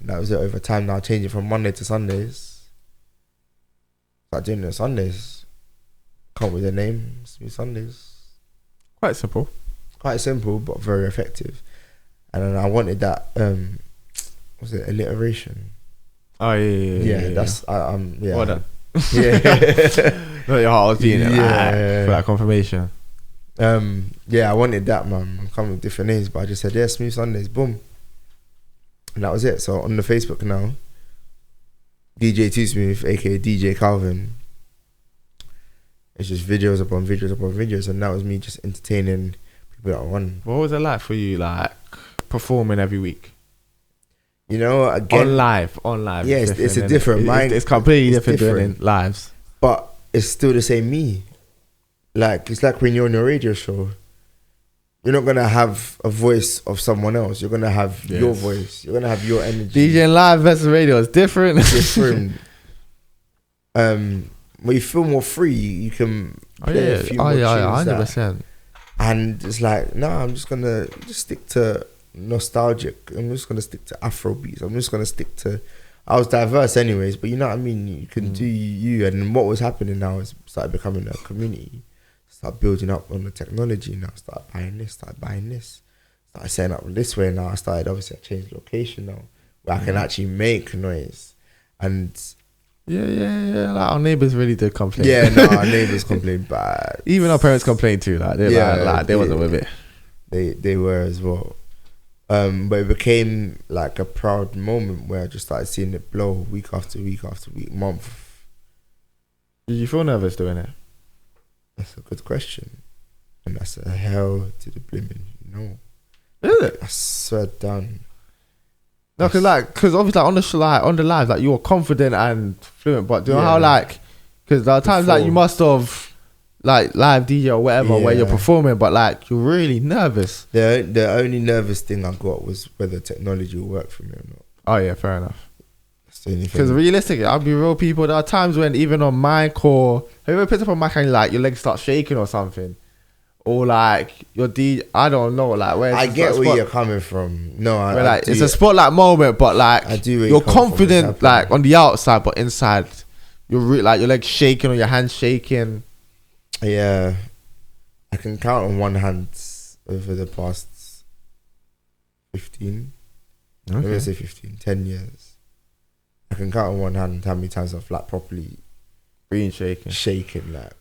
that was it. Over time now, I changed it from Monday to Sundays. Start doing it on Sundays. Come with the name, Smooth Sundays. Quite simple, but very effective. And then I wanted that. Was it alliteration? Oh yeah. That's yeah. Well done. Yeah. Not your heart was beating it. Yeah. For that confirmation. I wanted that, man. I'm coming with different names, but I just said Smooth Sundays. Boom. And that was it. So on the Facebook now, DJ 2Smooth, aka DJ Calvin. It's just videos upon videos, and that was me just entertaining people that won. What was it like for you, like performing every week? You know, again, on live. Yeah, it's a different mind. It's completely different doing different. it in lives. But it's still the same me. Like, it's like when you're on your radio show, you're not gonna have a voice of someone else. You're gonna have your voice. You're gonna have your energy. DJing live versus radio is different. Different. When you feel more free, you can play a few more tunes 100%. and it's like, I'm just gonna stick to nostalgic. I'm just gonna stick to Afro beats. I'm just gonna stick to. I was diverse anyways, but you know what I mean. You can do you. And what was happening now is started becoming a community. Start building up on the technology now. Start buying this. Started setting up this way now. I changed location now where I can actually make noise. And yeah. Like our neighbours really did complain. Yeah, no, our neighbours complained bad. Even our parents complained too. Like they wasn't with it. They were as well. But it became like a proud moment where I just started seeing it blow week after week after week, month. Did you feel nervous doing it? That's a good question. And that's a hell to the blimmin', no. Is it? I swear down. No, because obviously on the live, like you were confident and fluent, but do you know how because there are times like you must have like live DJ or whatever where you're performing, but like you're really nervous. The only nervous thing I got was whether technology will work for me or not. Oh yeah, fair enough. Because realistically, I'll be real, people. There are times when even on mic or have you ever picked up on mic and like your legs start shaking or something, or like your DJ, I don't know, like where I get where you're coming from. No, I it's a spotlight moment, but like I do. You're confident, like on the outside, but inside, you're like your legs shaking or your hands shaking. Yeah, I can count on one hand over the past 15. Let me say 15, 10 years. I can count on one hand how many times I've like properly being shaking. Like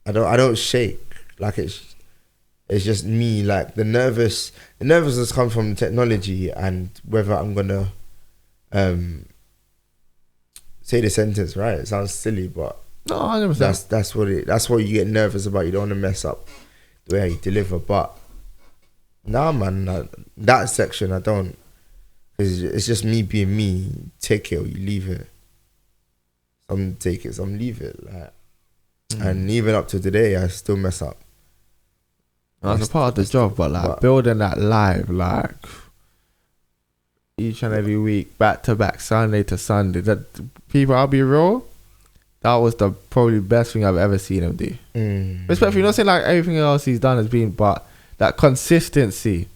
I don't shake. Like it's just me. Like the nervousness comes from technology and whether I'm gonna say the sentence right. It sounds silly, but no, 100%. That's what you get nervous about. You don't want to mess up the way you deliver. But nah, man, that section I don't. It's just me being me. Take it or you leave it. Some take it, some leave it. Like, and even up to today, I still mess up. That's a part of the job, but building that live, like each and every week, back to back, Sunday to Sunday. That people, I'll be real. That was the probably best thing I've ever seen him do. Especially, not saying like everything else he's done has been, but that consistency.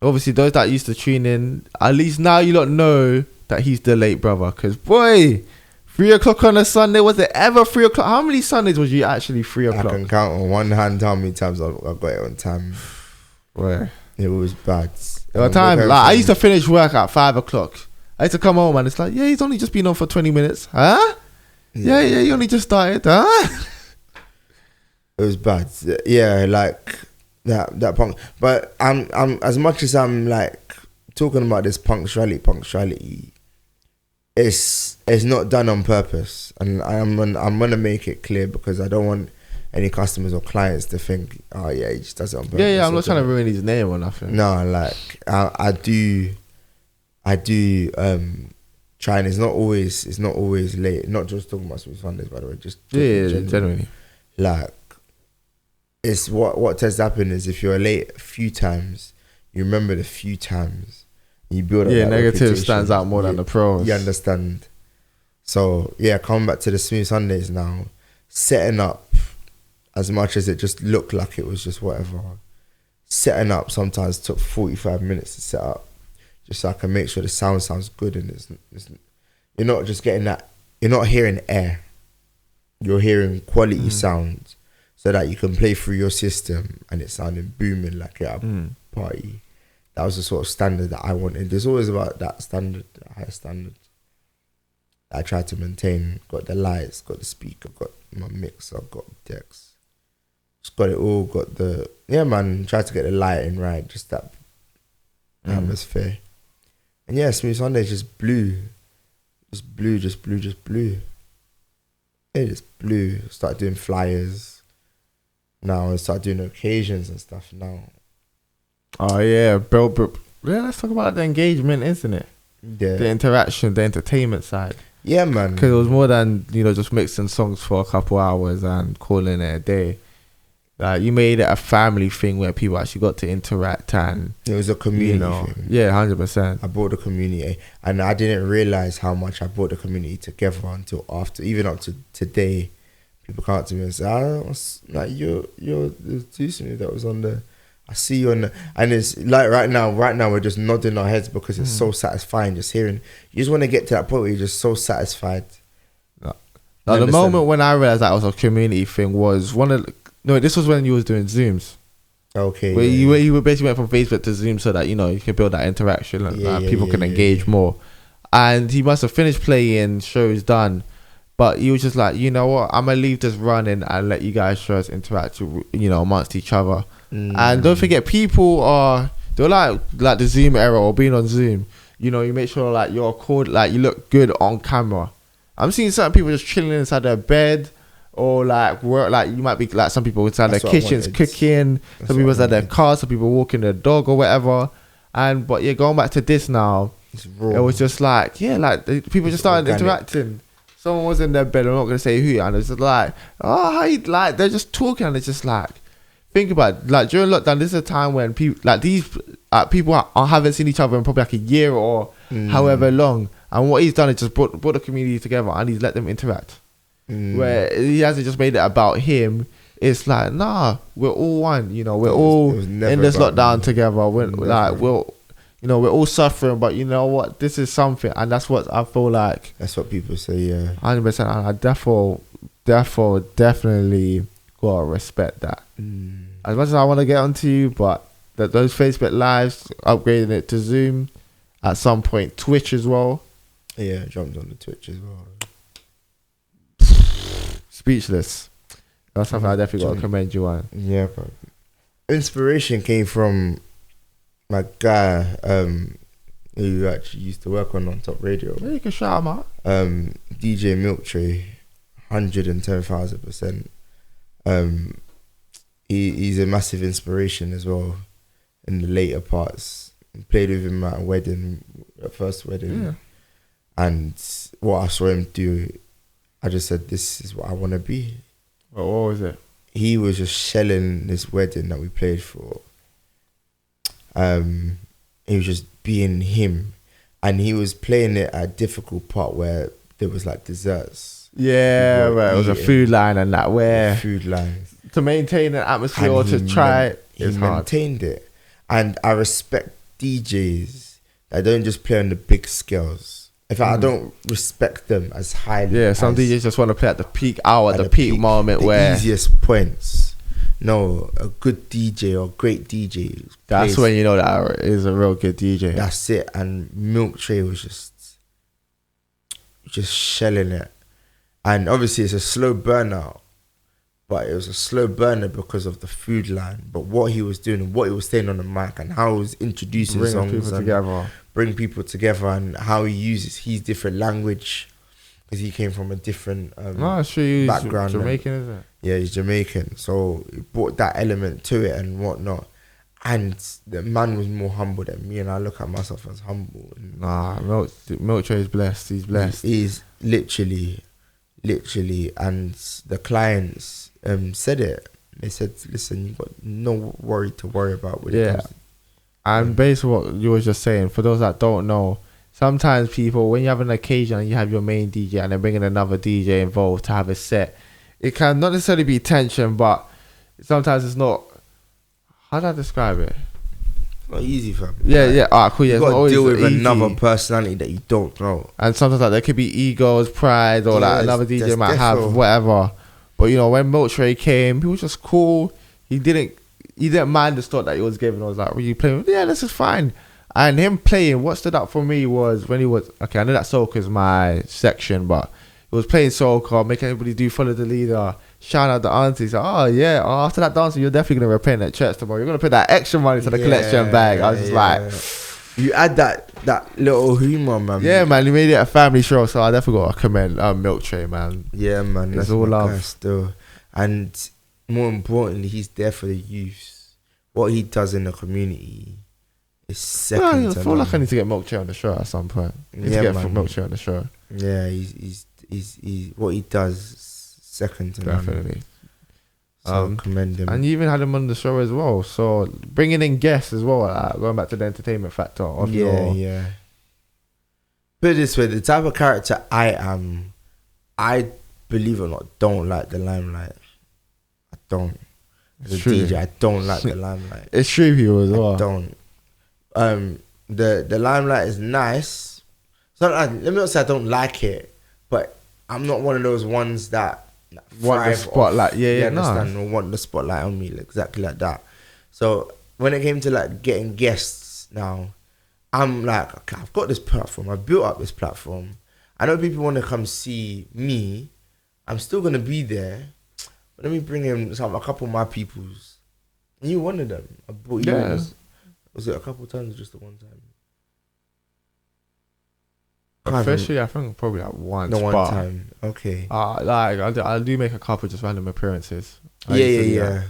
Obviously, those that used to tune in, at least now you don't know that he's the late brother. Because, boy, 3 o'clock on a Sunday, was it ever 3 o'clock? How many Sundays was you actually 3 o'clock? I can count on one hand how many times I got it on time. Where? It was bad. There were times, like, I used to finish work at 5 o'clock. I used to come home and it's like, yeah, he's only just been on for 20 minutes. Huh? Yeah, he only just started. Huh? It was bad. Yeah, like... That punk, but I'm as much as I'm like talking about this punctuality, it's not done on purpose, and I'm gonna make it clear because I don't want any customers or clients to think, oh yeah, he just does it on purpose. Yeah, I'm not trying to ruin his name or nothing. No, like I do try, and it's not always late. Not just talking about Smooth Sundays, by the way, just generally. Like. It's what tends to happen is if you're late a few times, you remember the few times, you build up. Yeah, negative reputation. Stands out more than the pros. You understand? So yeah, coming back to the Smooth Sundays now, setting up as much as it just looked like it was just whatever. Setting up sometimes took 45 minutes to set up, just so I can make sure the sound sounds good and it's you're not just getting that. You're not hearing air. You're hearing quality sound. So that you can play through your system and it's sounding booming like at a party. That was the sort of standard that I wanted. There's always about that standard, that high standard that I try to maintain. Got the lights, got the speaker, got my mixer, got decks. Just got it all, got the... Yeah, man, try to get the lighting right, just that atmosphere. And yeah, Smooth Sunday just blew. Just blew. It just blew. Started doing flyers. Now I start doing occasions and stuff now. Oh yeah, bro. Yeah, let's talk about the engagement, isn't it? the interaction, the entertainment side. Yeah, man. Because it was more than, you know, just mixing songs for a couple hours and calling it a day. Like, you made it a family thing where people actually got to interact, and it was a community thing. Yeah, 100%. I brought the community, and I didn't realize how much I brought the community together until after, even up to today. People come up to me and say, like, you're the 2Smooth that was on the, I see you on the, and it's like right now we're just nodding our heads because it's so satisfying just hearing. You just want to get to that point where you're just so satisfied. Now, the moment when I realized that was a community thing was this was when you was doing Zooms. Okay. Where you basically went from Facebook to Zoom so that, you know, you can build that interaction and people can engage more. And he must have finished playing, show's done. But he was just like, you know what, I'm going to leave this running and let you guys show us interact, you know, amongst each other. And don't forget, they're like the Zoom era or being on Zoom. You know, you make sure like you're called, like you look good on camera. I'm seeing certain people just chilling inside their bed, or like work, like you might be like some people inside their kitchens cooking, some people inside their cars, some people walking their dog or whatever. But yeah, going back to this now, it was just like, people just started interacting. Someone was in their bed, I'm not gonna say who, and it's just like, how you, like, they're just talking, and it's just like, think about it, like during lockdown, this is a time when people like these people haven't seen each other in probably like a year or however long, and what he's done is just brought the community together, and he's let them interact. Where he hasn't just made it about him. It's like, nah, we're all one. You know, we're all in this lockdown together. We're all suffering, but you know what? This is something, and that's what I feel like. That's what people say, yeah. 100%. And I therefore definitely gotta respect that. As much as I want to get onto you, but those Facebook lives, upgrading it to Zoom, at some point Twitch as well. Yeah, jumped on the Twitch as well. Speechless. That's something I definitely got to commend you on. Yeah, bro. Inspiration came from my guy who actually used to work on Top Radio. Yeah, you can shout him out. DJ Milk Tray, 110,000%. He's a massive inspiration as well in the later parts. Played with him at a wedding, first wedding. Yeah. And what I saw him do, I just said, this is what I want to be. What was it? He was just shelling this wedding that we played for. He was just being him. And he was playing it at a difficult part where there was like desserts. Yeah, right. It was a food line and that, where food line. To maintain an atmosphere or to try it, he maintained it. And I respect DJs that don't just play on the big scales. In fact, I don't respect them as highly. Yeah, some DJs just want to play at the peak hour, the peak moment, where easiest points. No, a good DJ or great DJ. That's when you know that is a real good DJ. That's it. And Milk Tray was just shelling it. And obviously it's a slow burnout, but it was a slow burner because of the food line. But what he was doing and what he was saying on the mic and how he was introducing songs and bring people together, and how he uses his different language, because he came from a different background. Jamaican, isn't it? Yeah, he's Jamaican. So he brought that element to it and whatnot. And the man was more humble than me, and I look at myself as humble. Nah, Milk Tray is blessed. He's blessed. He's literally, and the clients said it. They said, listen, you got no worry to worry about when it comes to. And based on what you were just saying, for those that don't know, sometimes people, when you have an occasion and you have your main DJ and they're bringing another DJ involved to have a set, it can not necessarily be tension, but sometimes it's not. How do I describe it? It's not easy, fam. Yeah. Alright, cool. Yeah, you got to deal with another personality that you don't know. And sometimes like there could be egos, pride, or like another DJ might have whatever. But you know, when Milk Tray came, he was just cool. He didn't mind the start that he was giving. I was like, were you playing? Yeah, this is fine. And him playing, what stood out for me was when he was, okay, I know that soca's my section, but he was playing soca, making everybody do follow the leader, shout out the aunties. Like, after that dancing, you're definitely going to repent at church tomorrow. You're going to put that extra money to the collection bag. I was just like, you add that little humor, man. Yeah, man, he made it a family show, so I definitely got to commend Milk Tray, man. Yeah, man, that's all love still. And more importantly, he's there for the youth. What he does in the community is second. I feel like I need to get Milk Tray on the show at some point. I need to get Milk Tray on the show. Yeah, he's what he does is second to none. Definitely. So commend him. And you even had him on the show as well. So bringing in guests as well, going back to the entertainment factor. Yeah. Put it this way, the type of character I am, I believe it or not, don't like the limelight. I don't. As a DJ, I don't like the limelight. It's true, people as well. I don't. The limelight is nice. So let me not say I don't like it, but I'm not one of those ones that want the spotlight. Understand? Or want the spotlight on me, exactly like that. So when it came to like getting guests now, I'm like, okay, I've got this platform. I've built up this platform. I know people want to come see me. I'm still gonna be there. But let me bring in a couple of my peoples. And you one of them. I brought you in. Was it a couple of times or just the one time? Officially, I think probably like once. No, one time. Okay. I do make a couple just random appearances. Yeah.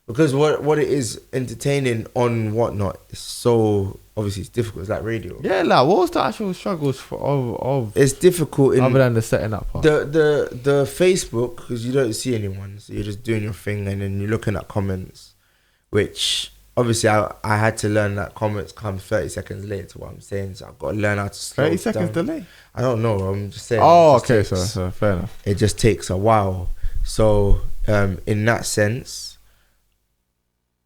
Because what it is, entertaining on whatnot, is so obviously it's difficult. It's like radio. Yeah, like what was the actual struggles of it's difficult other than the setting up part? The Facebook, because you don't see anyone, so you're just doing your thing and then you're looking at comments, which obviously I had to learn that comments come 30 seconds later to what I'm saying, so I've got to learn how to slow 30 seconds down. delay? I don't know, I'm just saying. Oh, okay, so fair enough. It just takes a while. So in that sense,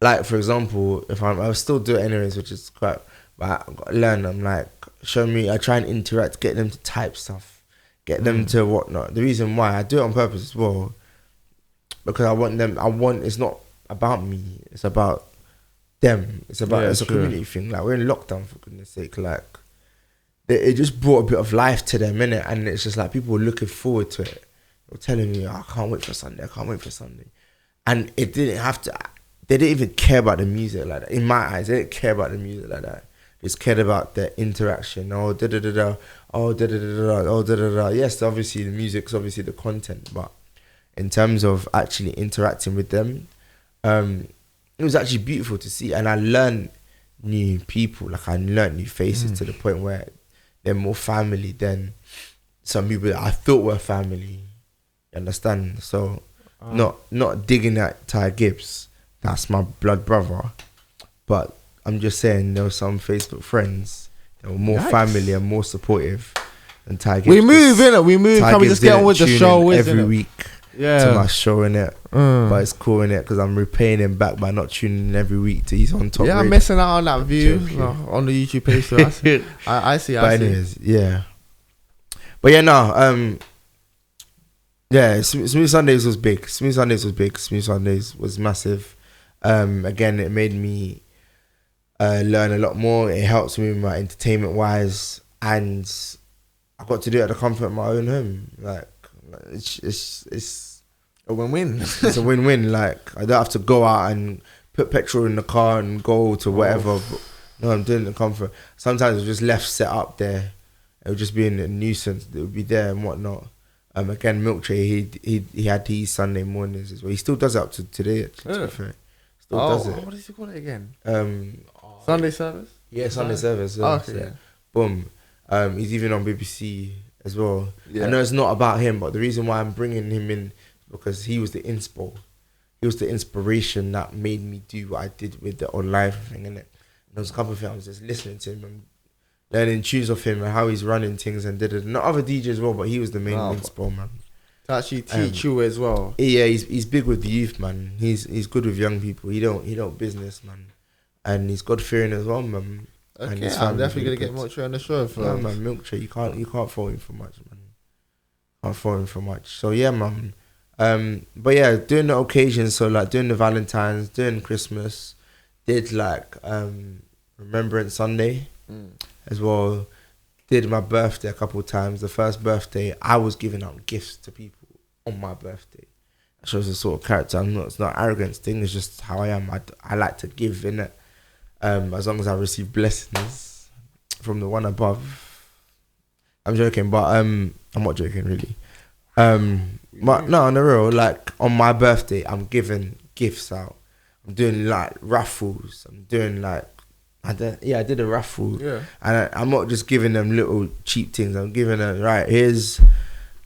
like for example, if I'll still do it anyways, which is quite, but I've got to learn. I'm like, show me, I try and interact, get them to type stuff, get them to whatnot. The reason why I do it on purpose as well, because it's not about me, it's about them. It's a community thing. Like we're in lockdown, for goodness sake. Like it just brought a bit of life to them, innit? And it's just like people were looking forward to it. They were telling me, I can't wait for Sunday. And it didn't have to. They didn't even care about the music like that. In my eyes, they didn't care about the music like that. They just cared about the interaction. Oh, da da da da. Oh, da da da da. Oh, da da da. Yes, obviously the music's obviously the content, but in terms of actually interacting with them, it was actually beautiful to see. And I learned new people. Like I learned new faces to the point where they're more family than some people that I thought were family. You understand? So not digging at Ty Gibz. That's my blood brother. But I'm just saying there were some Facebook friends that were more family and more supportive than Ty Gibz. We move, innit? We move. Can we just get on with the show? Every week to my show, innit? Mm. But it's cool, innit? Because I'm repaying him back by not tuning in every week to he's on top. Yeah, I'm missing out on that view on the YouTube page. So I see. But anyways, yeah. But yeah, no. Yeah, Smooth Sundays was big. Smooth Sundays was massive. Again, it made me learn a lot more. It helps me with my entertainment wise, and I got to do it at the comfort of my own home. Like it's a win-win. It's a win-win. Like I don't have to go out and put petrol in the car and go to whatever. But, no, I'm doing it in the comfort. Sometimes it was just left set up there. It would just be a nuisance. It would be there and whatnot. Again, Milk Tray, he had these Sunday mornings as well. He still does it up to today. Actually, to be fair. Does it. What does he call it again? Sunday service? Yeah, Sunday service. Okay, yeah. Boom. He's even on BBC as well. Yeah. I know it's not about him, but the reason why I'm bringing him in is because he was the inspo. He was the inspiration that made me do what I did with the online thing, innit? And there was a couple of things I was just listening to him and learning tunes of him and how he's running things and did it. Not other DJs as well, but he was the main inspo, man. To actually teach you as well. Yeah, he's big with the youth, man. He's good with young people. He don't business, man, and he's God fearing as well, man. Okay, I'm definitely gonna get Milk Tray on the show. Yeah, man, Milk Tray. You can't fault him for much, man. Can't fault him for much. So yeah, man. But yeah, doing the occasions, so like doing the Valentine's, doing Christmas, did like Remembrance Sunday as well. Did my birthday a couple of times. The first birthday, I was giving out gifts to people on my birthday. That shows the sort of character I'm not. It's not an arrogance thing. It's just how I am. I like to give, innit? As long as I receive blessings from the one above. I'm joking, but I'm not joking really. But no, on the real, like on my birthday, I'm giving gifts out. I'm doing like raffles. I'm doing like I did a raffle. Yeah. And I'm not just giving them little cheap things. I'm giving them, right, here's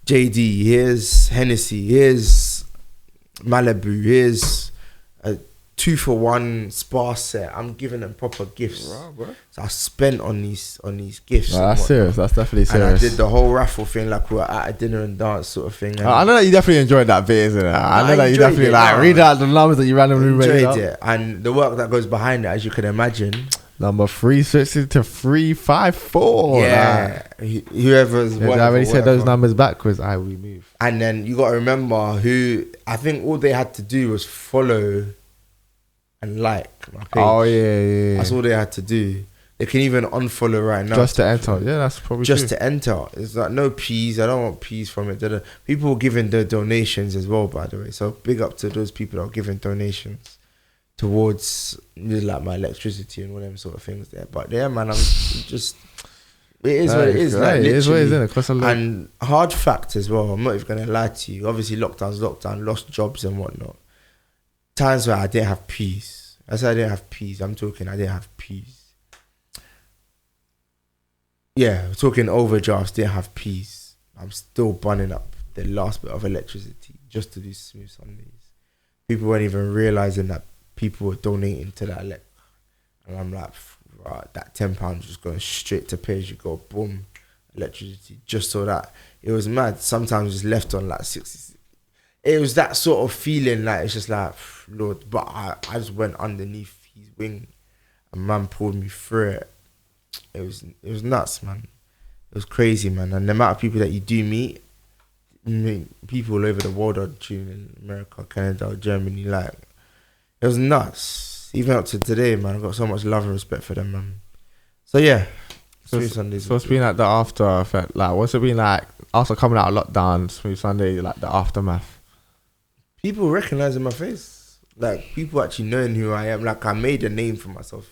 JD, here's Hennessy, here's Malibu, here's a 2-for-1 spa set. I'm giving them proper gifts. Wow, bro. So I spent on these gifts. No, that's serious. That's definitely serious. And I did the whole raffle thing, like we were at a dinner and dance sort of thing. And I know that you definitely enjoyed that bit, isn't it? I know that you definitely read out the numbers that you randomly made up. Enjoyed it, and the work that goes behind it, as you can imagine. Number 3 switches to 354. Yeah, whoever's. I already said those numbers backwards. We move. And then you got to remember who. I think all they had to do was follow and like my page. Oh yeah. That's all they had to do. They can even unfollow right now. Just to enter. Yeah, that's probably just true. to enter. It's like no peas. I don't want peas from it. People were giving their donations as well, by the way. So big up to those people that are giving donations towards like my electricity and all them sort of things there. But yeah, man, I'm just. It is what it is. Like, it is what it is, isn't it? And hard fact as well. I'm not even gonna lie to you. Obviously, lockdown, lost jobs and whatnot. Times where I didn't have peas. I said I didn't have peas. I'm talking I didn't have peas. Yeah, we're talking overdrafts, didn't have peas. I'm still bunning up the last bit of electricity just to do Smooth Sundays. People weren't even realising that people were donating to that elect. And I'm like, right, that £10 just going straight to pay as you go, boom, electricity, just so that. It was mad. Sometimes just left on like 60. It was that sort of feeling, like it's just like, Lord, but I just went underneath his wing and man pulled me through it. It was nuts, man. It was crazy, man. And the amount of people that you do meet, people all over the world are tuning in America, Canada, Germany, like, it was nuts. Even up to today, man, I've got so much love and respect for them, man. So yeah. So it's been like the after effect, like what's it been like after coming out of lockdown, Smooth Sunday, like the aftermath? People recognizing my face. Like people actually knowing who I am. Like I made a name for myself.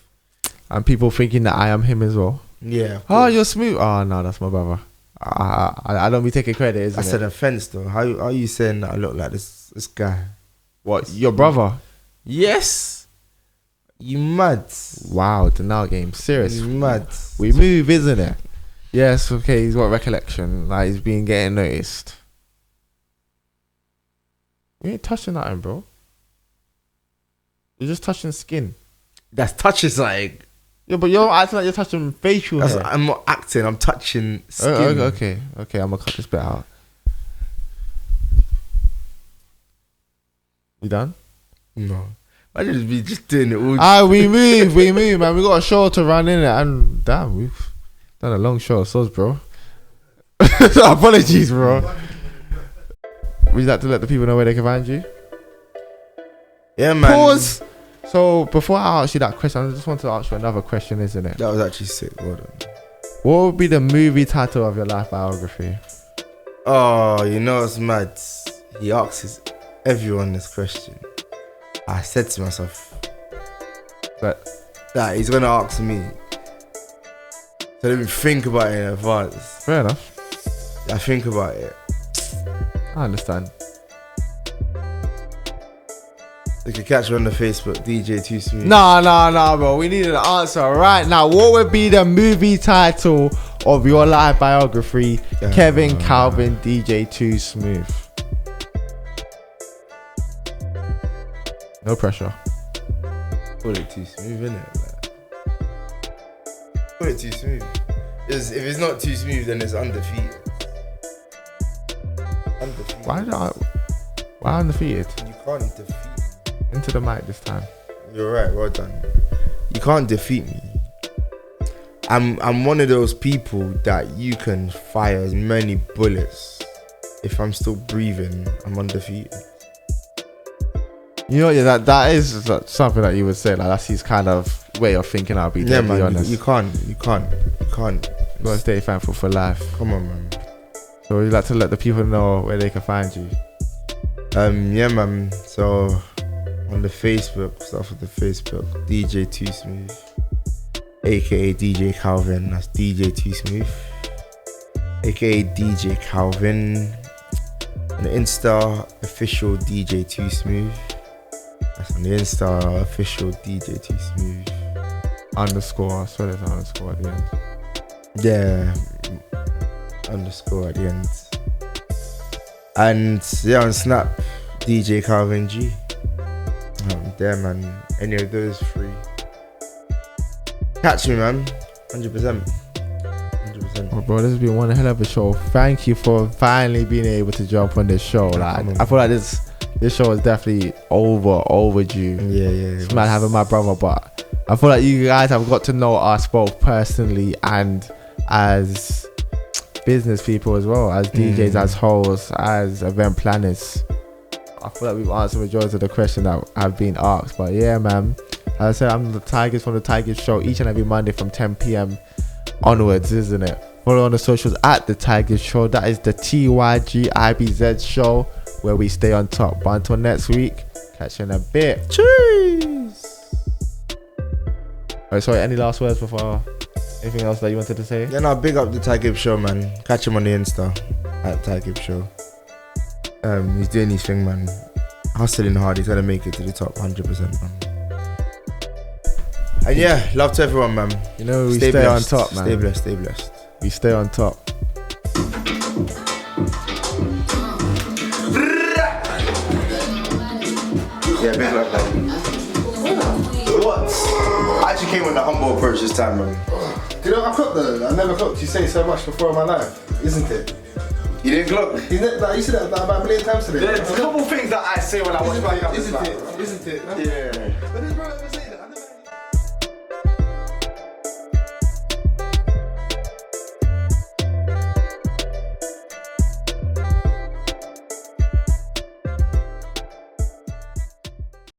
And people thinking that I am him as well. Yeah. Oh, you're Smooth. Oh no, that's my brother. I don't be taking credit, isn't it? That's an offense though. How are you saying that I look like this guy? What, your brother? Yes. You mad? Wow, the now game. Serious. You mad? We move, isn't it? Yes, okay, he's got recollection. Like he's been getting noticed. You ain't touching nothing, bro. You're just touching skin. That's touches like. Yeah, but you're acting like you're touching facial hair. I'm not acting, I'm touching skin. Okay, I'm gonna cut this bit out. You done? No. I just be just doing it all. We move, man. We got a show to run in it, and damn, we've done a long show, bro. Apologies, bro. Would you like to let the people know where they can find you? Yeah, man. Pause. So before I ask you that question, I just want to ask you another question, isn't it? That was actually sick. Well done. What would be the movie title of your life biography? Oh, you know what's mad? He asks everyone this question. I said to myself that he's gonna ask me. So let me think about it in advance. Fair enough. I think about it. I understand. You can catch me on the Facebook, DJ 2Smooth. No, bro. We need an answer right now. What would be the movie title of your life biography? Kevin Calvin, DJ 2Smooth. No pressure. Call it 2Smooth, innit? Like, call it 2Smooth. If it's not 2Smooth, then it's undefeated. Undefeated. Why undefeated? You can't defeat me. Into the mic this time. You're right, well done. You can't defeat me. I'm one of those people that you can fire as many bullets. If I'm still breathing, I'm undefeated. You know, yeah, that is something that you would say. Like that's his kind of way of thinking. I'll be deadly honest. You can't. You gotta stay thankful for life. Come on, man. So would you like to let the people know where they can find you? Yeah, man. So on the Facebook, start with the Facebook, DJ 2Smooth, aka DJ Calvin. That's DJ 2Smooth, aka DJ Calvin. On the Insta, official DJ 2Smooth. That's on the Insta, official DJ 2Smooth. underscore. I swear there's an underscore at the end. Yeah, underscore at the end. And yeah, on Snap, DJ Calvin G. There, man. Any of those three. Catch me, man. 100%. Oh, bro, this has been one hell of a show. Thank you for finally being able to jump on this show. Like, I feel like this show is definitely overdue. Yeah. It's mad having my brother, but I feel like you guys have got to know us both personally and as business people as well, as DJs, as hosts, as event planners. I feel like we've answered the majority of the questions that have been asked. But yeah, man, as I said, I'm the Tigers from the Tigers Show each and every Monday from 10 p.m. onwards, isn't it? Follow on the socials at the Tigers Show. That is the TYGIBZ Show, where we stay on top. But until next week, catch you in a bit. Cheers. Alright, sorry, any last words before anything else that you wanted to say? Yeah, no, big up the Ty Gibz Show, man. Catch him on the Insta at Ty Gibz Show. He's doing his thing, man. Hustling hard. He's gonna make it to the top 100%, man. And yeah, love to everyone, man. You know, we stay on top, man. Stay blessed, stay blessed. We stay on top. Yeah, big love, man. What? I actually came with a humble approach this time, man. Do you know I clocked though? I never clocked you say so much before in my life, isn't it? You didn't clock? You said that about a million times today. There's a couple things that I say when I watch my Isn't it? Yeah.